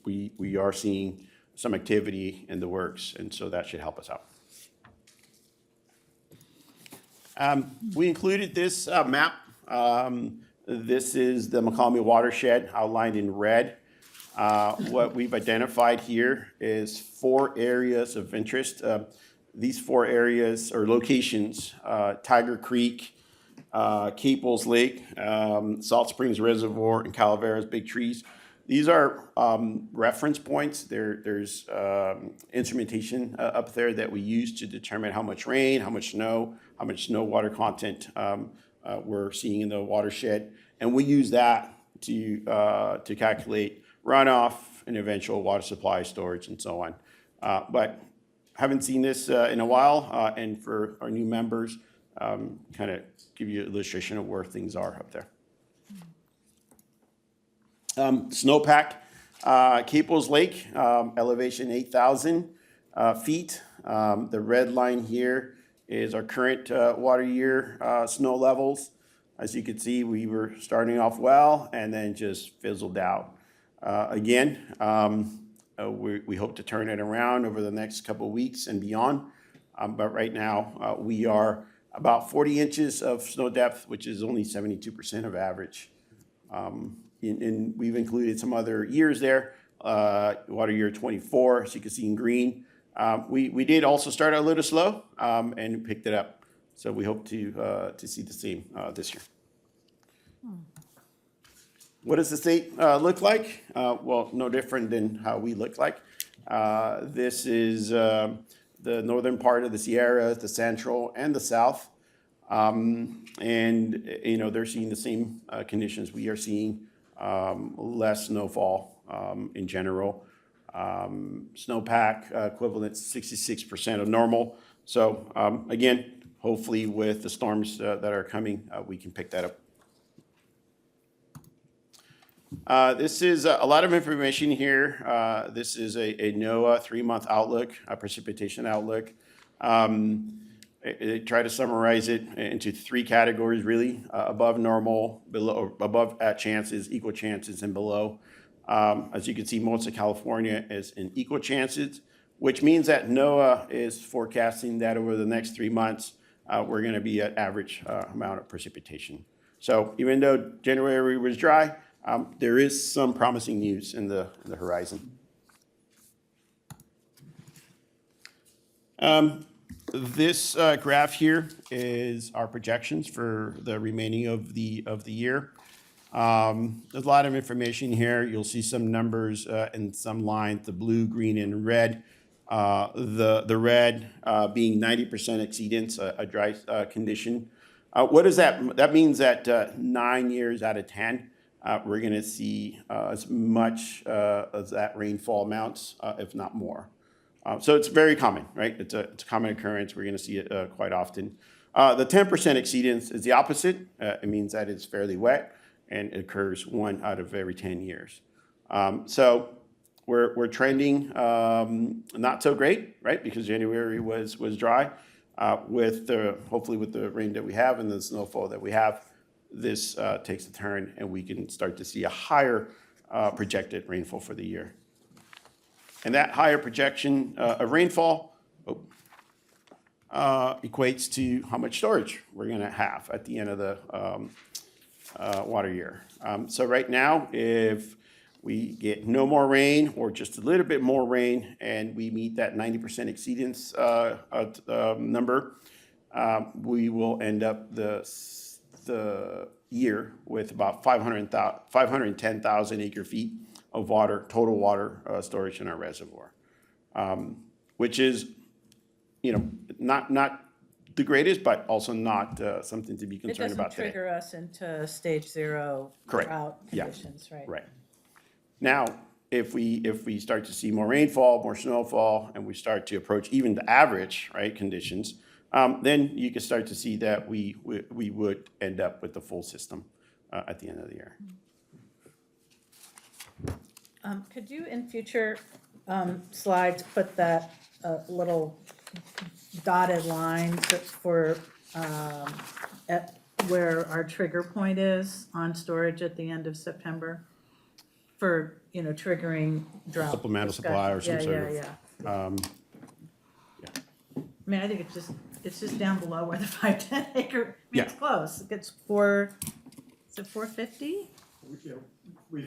we are seeing some activity in the works, and so that should help us out. We included this map. This is the McCalmy watershed outlined in red. What we've identified here is 4 areas of interest. These 4 areas or locations, Tiger Creek, Caples Lake, Salt Springs Reservoir, and Calaveras Big Trees. These are reference points. There's instrumentation up there that we use to determine how much rain, how much snow water content we're seeing in the watershed. And we use that to calculate runoff and eventual water supply, storage, and so on. But haven't seen this in a while, and for our new members, kind of give you an illustration of where things are up there. Snowpack, Caples Lake, elevation 8,000 feet. The red line here is our current water year snow levels. As you can see, we were starting off well and then just fizzled out. Again, we hope to turn it around over the next couple of weeks and beyond. But right now, we are about 40 inches of snow depth, which is only 72% of average. And we've included some other years there, water year 24, as you can see in green. We did also start a little slow and picked it up. So we hope to see the same this year. What does the state look like? Well, no different than how we look like. This is the northern part of the Sierra, the central, and the south. And, you know, they're seeing the same conditions we are seeing, less snowfall in general. Snowpack equivalent 66% of normal. So again, hopefully with the storms that are coming, we can pick that up. This is a lot of information here. This is a NOAA 3-month outlook, a precipitation outlook. I try to summarize it into 3 categories, really: above normal, below, above at chances, equal chances, and below. As you can see, most of California is in equal chances, which means that NOAA is forecasting that over the next 3 months, we're going to be at average amount of precipitation. So even though January was dry, there is some promising news in the horizon. This graph here is our projections for the remaining of the year. There's a lot of information here. You'll see some numbers and some lines, the blue, green, and red. The red being 90% exceedance, a dry condition. What does that? That means that 9 years out of 10, we're going to see as much as that rainfall amounts, if not more. So it's very common, right? It's a common occurrence. We're going to see it quite often. The 10% exceedance is the opposite. It means that it's fairly wet, and it occurs 1 out of every 10 years. So we're trending not so great, right? Because January was dry. Hopefully with the rain that we have and the snowfall that we have, this takes a turn, and we can start to see a higher projected rainfall for the year. And that higher projection of rainfall equates to how much storage we're going to have at the end of the water year. So right now, if we get no more rain or just a little bit more rain and we meet that 90% exceedance number, we will end up the year with about 510,000 acre feet of water, total water storage in our reservoir, which is, not the greatest, but also not something to be concerned about today. It doesn't trigger us into stage 0 Correct. drought Yeah. conditions, right? Right. Now, if we start to see more rainfall, more snowfall, and we start to approach even the average, right, conditions, then you can start to see that we would end up with the full system at the end of the year. Could you, in future slides, put that little dotted line for at where our trigger point is on storage at the end of September for, triggering drought? Supplemental discussion? supply or some sort of. Yeah. I mean, I think it's just down below where the 510 acre, it's Yeah. close. It's is it 450? We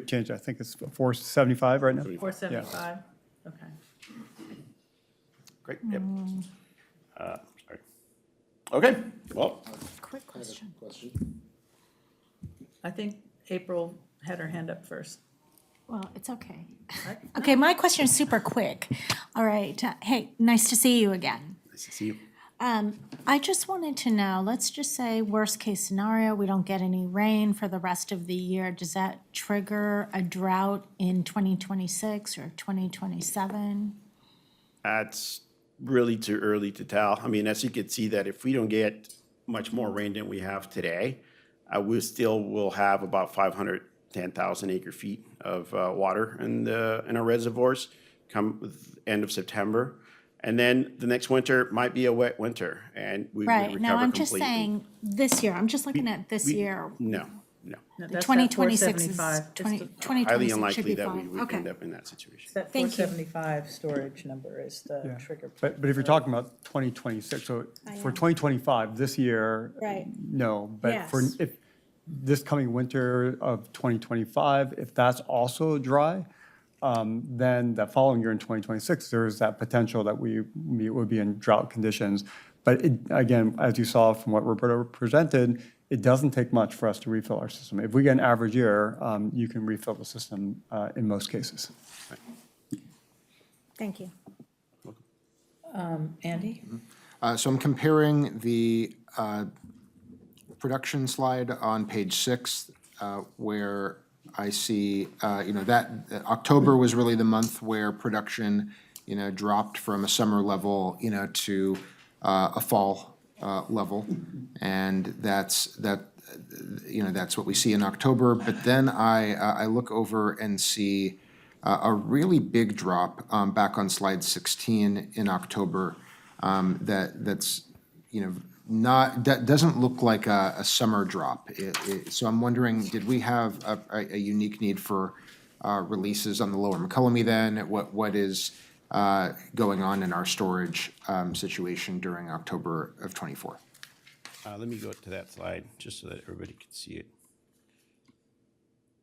changed, I think it's 475 right now. 475? Okay. Great, yep. Sorry. Okay, well, Quick question. I think April had her hand up first. Well, it's okay. Right? Okay, my question is super quick. All right, hey, nice to see you again. nice to see you. I just wanted to know, let's just say worst case scenario, we don't get any rain for the rest of the year. Does that trigger a drought in 2026 or 2027? That's really too early to tell. I mean, as you can see that if we don't get much more rain than we have today, we still will have about 510,000 acre feet of water in our reservoirs come end of September. And then the next winter might be a wet winter, and we Right, recover now I'm just completely. saying this year, I'm just looking at this year. No. No, The that's that 2026 is, 475. It's the- 2026 Highly should unlikely be that we fine. would Okay. end up in that situation. That Thank you. 475 storage number is the Yeah. trigger. point. But if you're talking about 2026, so for 2025, this year, Right. no. But for, Yes. if this coming winter of 2025, if that's also dry, then the following year in 2026, there's that potential that we would be in drought conditions. But again, as you saw from what Roberto presented, it doesn't take much for us to refill our system. If we get an average year, you can refill the system in most cases. Thank you. Andy? So I'm comparing the production slide on page 6, where I see, that October was really the month where production, dropped from a summer level, to a fall level. And that's what we see in October. But then I look over and see a really big drop back on slide 16 in October. That's that doesn't look like a summer drop. So I'm wondering, did we have a unique need for releases on the lower McCollum then? What is going on in our storage situation during October of '24? Let me go to that slide, just so that everybody can see it.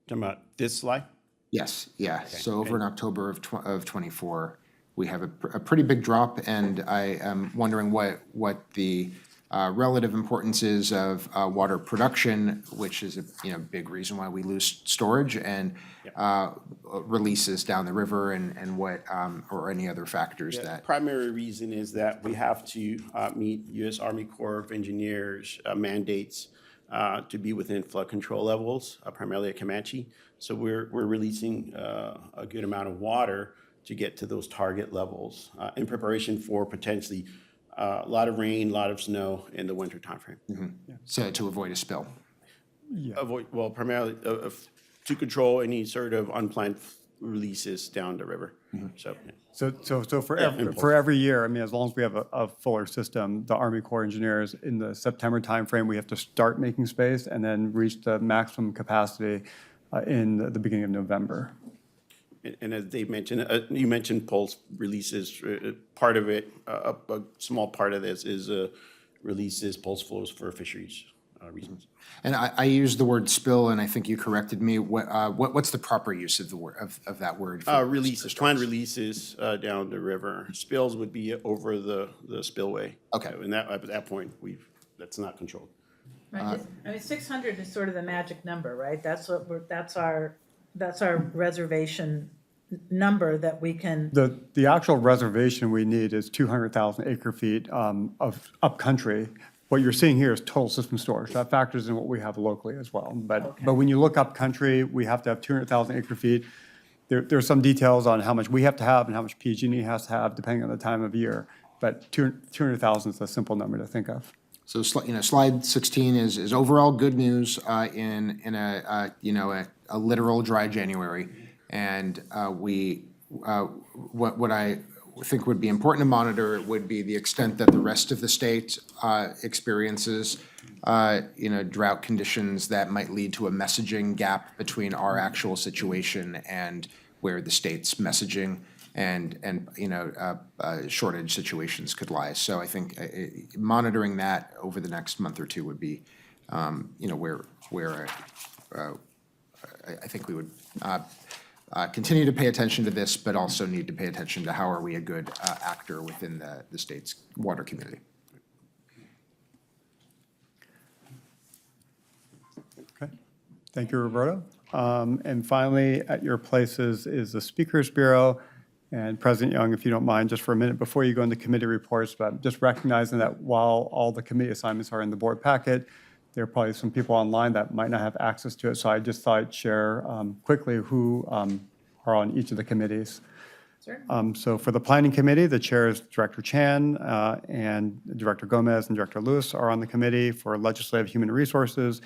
Talking about this slide? Yes, yeah. So over in October of '24, we have a pretty big drop, and I am wondering what the relative importance is of water production, which is a big reason why we lose storage, and releases down the river, and what or any other factors The that. primary reason is that we have to meet U.S. Army Corps of Engineers mandates to be within flood control levels, primarily at Comanche. So we're releasing a good amount of water to get to those target levels in preparation for potentially a lot of rain, a lot of snow in the winter timeframe. So to avoid a spill. Primarily to control any sort of unplanned releases down the river. So, So for impulse. for every year, I mean, as long as we have a fuller system, the Army Corps engineers, in the September timeframe, we have to start making space and then reach the maximum capacity in the beginning of November. And as Dave mentioned, you mentioned pulse releases. Part of it, a small part of this is releases, pulse flows for fisheries reasons. And I used the word spill, and I think you corrected me. What's the proper use of the word of that word? Releases, planned releases down the river. Spills would be over the spillway. Okay. And at that point, that's not controlled. Right, I mean, 600 is sort of the magic number, right? That's our reservation number that we can. The actual reservation we need is 200,000 acre feet of upcountry. What you're seeing here is total system storage. That factors in what we have locally as well. But when you look upcountry, we have to have 200,000 acre feet. There's some details on how much we have to have and how much PG&E has to have, depending on the time of year. But 200,000 is a simple number to think of. So, slide 16 is overall good news in a literal dry January. And what I think would be important to monitor would be the extent that the rest of the state experiences, drought conditions that might lead to a messaging gap between our actual situation and where the state's messaging and shortage situations could lie. So I think monitoring that over the next month or two would be, where I think we would continue to pay attention to this, but also need to pay attention to how are we a good actor within the state's water community. Okay, thank you, Roberto. And finally, at your places is the Speakers Bureau. And President Young, if you don't mind, just for a minute before you go into committee reports, but just recognizing that while all the committee assignments are in the board packet, there are probably some people online that might not have access to it. So I just thought I'd share quickly who are on each of the committees. Certainly. So for the Planning Committee, the chair is Director Chan, and Director Gomez and Director Lewis are on the committee. For Legislative Human Resources,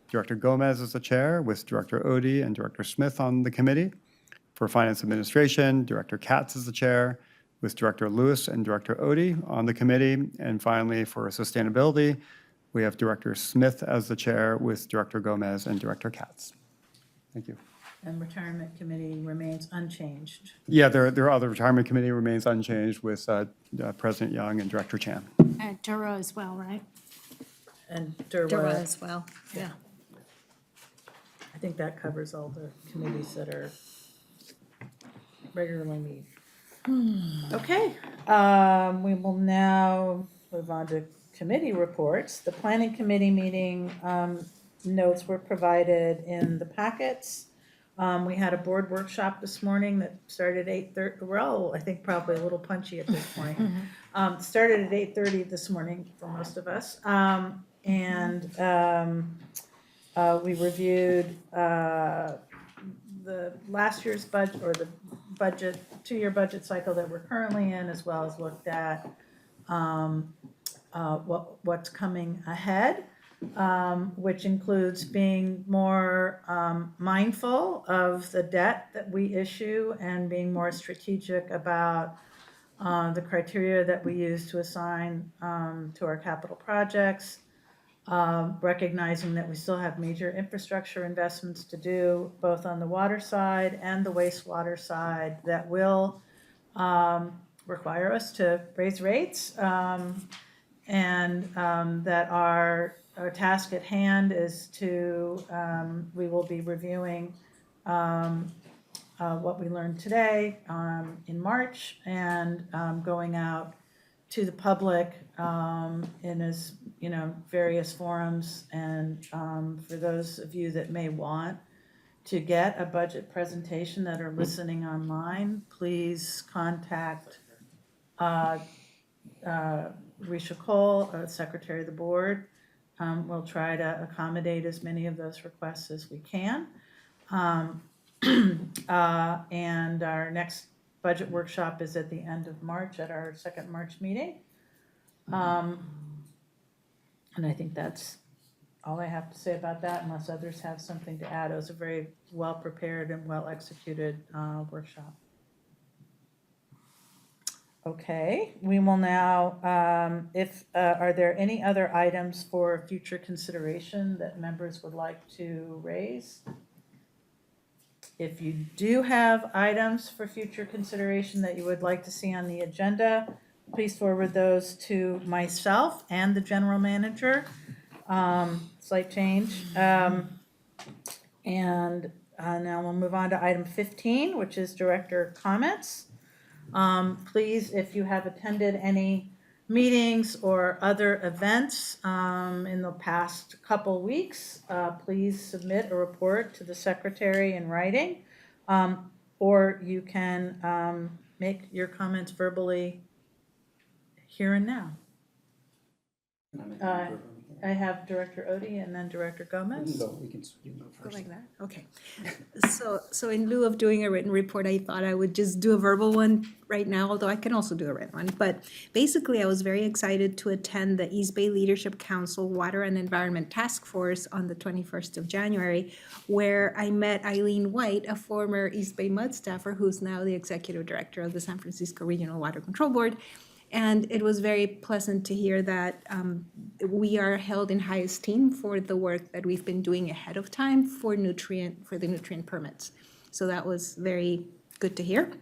Director Gomez is the chair, with Director Odie and Director Smith on the committee. For Finance Administration, Director Katz is the chair, with Director Lewis and Director Odie on the committee. And finally, for Sustainability, we have Director Smith as the chair, with Director Gomez and Director Katz. Thank you. And Retirement Committee remains unchanged. Yeah, there are other. Retirement Committee remains unchanged with President Young and Director Chan. Dura as well, right? And Dura Durwa, as well, yeah. I think that covers all the committees that are regularly meet. Okay, we will now move on to committee reports. The Planning Committee meeting notes were provided in the packets. We had a board workshop this morning that started at 8:30. We're all, I think, probably a little punchy at this point. Started at 8:30 this morning for most of us. We reviewed the last year's budget, or the budget, 2-year budget cycle that we're currently in, as well as looked at what's coming ahead, which includes being more mindful of the debt that we issue and being more strategic about the criteria that we use to assign to our capital projects, recognizing that we still have major infrastructure investments to do, both on the water side and the wastewater side, that will require us to raise rates, and that our task at hand is to, we will be reviewing what we learned today in March, and going out to the public in as, various forums. And for those of you that may want to get a budget presentation that are listening online, please contact Risha Cole, Secretary of the Board. We'll try to accommodate as many of those requests as we can. And our next budget workshop is at the end of March, at our second March meeting. And I think that's all I have to say about that, unless others have something to add. It was a very well-prepared and well-executed workshop. Okay, we will now, are there any other items for future consideration that members would like to raise? If you do have items for future consideration that you would like to see on the agenda, please forward those to myself and the general manager. Slight change. And now we'll move on to item 15, which is director comments. Please, if you have attended any meetings or other events in the past couple weeks, please submit a report to the secretary in writing, or you can make your comments verbally here and now. I have Director Odie and then Director Gomez. We can go Go first. like that, okay. So in lieu of doing a written report, I thought I would just do a verbal one right now, although I can also do a written one. But basically, I was very excited to attend the East Bay Leadership Council Water and Environment Task Force on the 21st of January, where I met Eileen White, a former East Bay MUD staffer, who's now the executive director of the San Francisco Regional Water Control Board. And it was very pleasant to hear that we are held in high esteem for the work that we've been doing ahead of time for the nutrient permits. So that was very good to hear.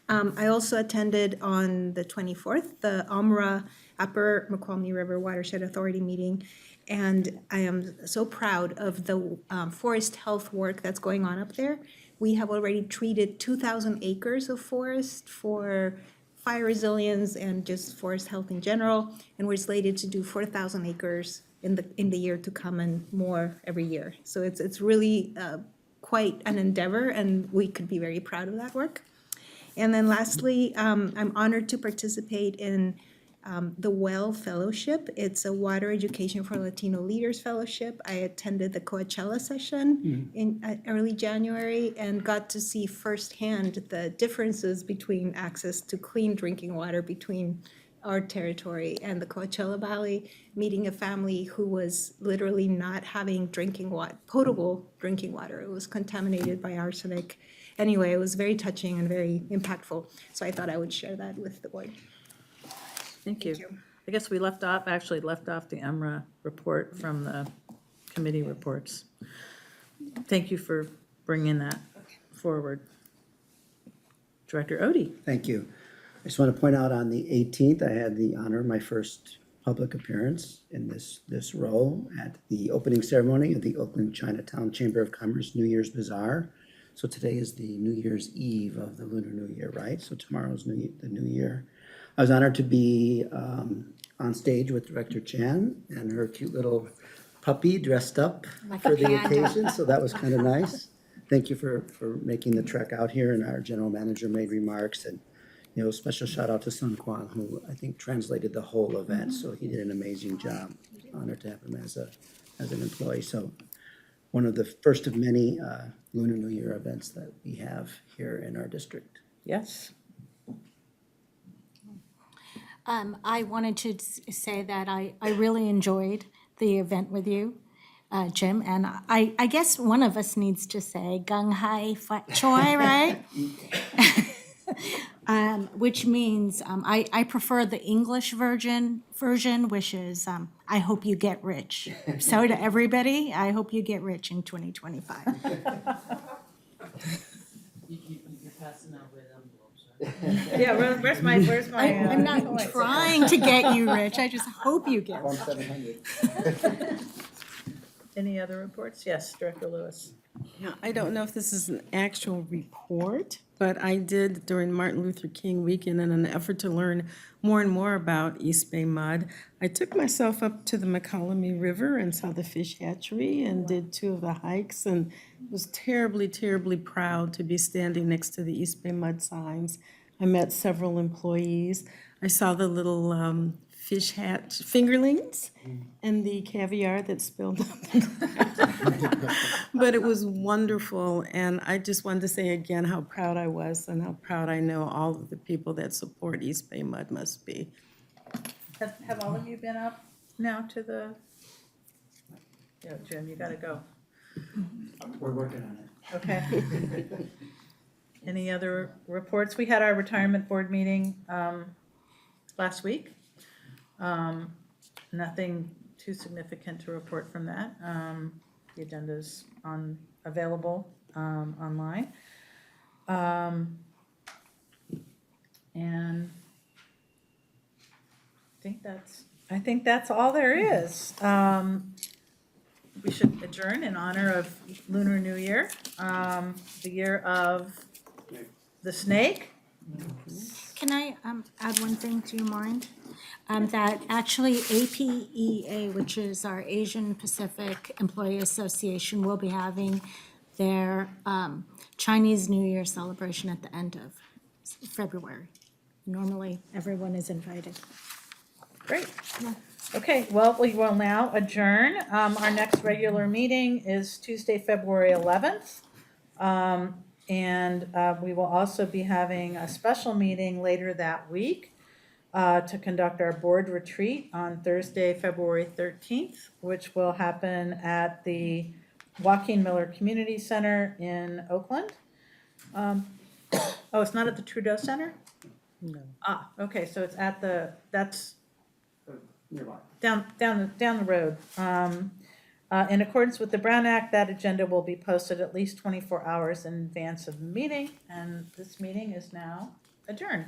I also attended on the 24th, the UMRA Upper Snoqualmie River Watershed Authority meeting. And I am so proud of the forest health work that's going on up there. We have already treated 2,000 acres of forest for fire resilience and just forest health in general, and we're slated to do 4,000 acres in the year to come and more every year. So it's really quite an endeavor, and we could be very proud of that work. And then lastly, I'm honored to participate in the WELL Fellowship. It's a Water Education for Latino Leaders Fellowship. I attended the Coachella session in early January and got to see firsthand the differences between access to clean drinking water between our territory and the Coachella Valley, meeting a family who was literally not having potable drinking water. It was contaminated by arsenic. Anyway, it was very touching and very impactful. So I thought I would share that with the board. Thank you. I guess we left off the UMRA report from the committee reports. Thank you for bringing that forward. Director Odie. Thank you. I just want to point out on the 18th, I had the honor of my first public appearance in this role at the opening ceremony of the Oakland Chinatown Chamber of Commerce New Year's Bazaar. So today is the New Year's Eve of the Lunar New Year, right? So tomorrow's the New Year. I was honored to be on stage with Director Chan and her cute little puppy dressed up for the occasion, so that was kind of nice. Thank you for making the trek out here, and our general manager made remarks, and special shout out to Sun Quan, who I think translated the whole event, so he did an amazing job. Honored to have him as an employee. So one of the first of many Lunar New Year events that we have here in our district. Yes. I wanted to say that I really enjoyed the event with you, Jim, and I guess one of us needs to say gung hai fat choi, right? Which means I prefer the English version, which is I hope you get rich. So to everybody, I hope you get rich in 2025. You're passing out red envelopes, Yeah, where's my, I'm not trying to get you rich, I just hope you get rich. 700. Any other reports? Yes, Director Lewis. Yeah, I don't know if this is an actual report, but I did during Martin Luther King weekend in an effort to learn more and more about East Bay Mud. I took myself up to the McCollum River and saw the fish hatchery and did 2 of the hikes and was terribly, terribly proud to be standing next to the East Bay Mud signs. I met several employees. I saw the little fish hatch fingerlings and the caviar that spilled up. But it was wonderful, and I just wanted to say again how proud I was and how proud I know all of the people that support East Bay Mud must be. Have all of you been up now to the, yeah, Jim, you gotta go. We're working on it. Okay. Any other reports? We had our retirement board meeting last week. Nothing too significant to report from that. The agenda's available online. And I think that's all there is. We should adjourn in honor of Lunar New Year, the year of the snake. Can I add one thing to your mind? That actually APEA, which is our Asian Pacific Employee Association, will be having their Chinese New Year celebration at the end of February. Normally, everyone is invited. Great. Okay, well, we will now adjourn. Our next regular meeting is Tuesday, February 11th. And we will also be having a special meeting later that week to conduct our board retreat on Thursday, February 13th, which will happen at the Joaquin Miller Community Center in Oakland. Oh, it's not at the Trudeau Center? No. Ah, okay, so it's at that's Nearby. down the road. In accordance with the Brown Act, that agenda will be posted at least 24 hours in advance of the meeting, and this meeting is now adjourned.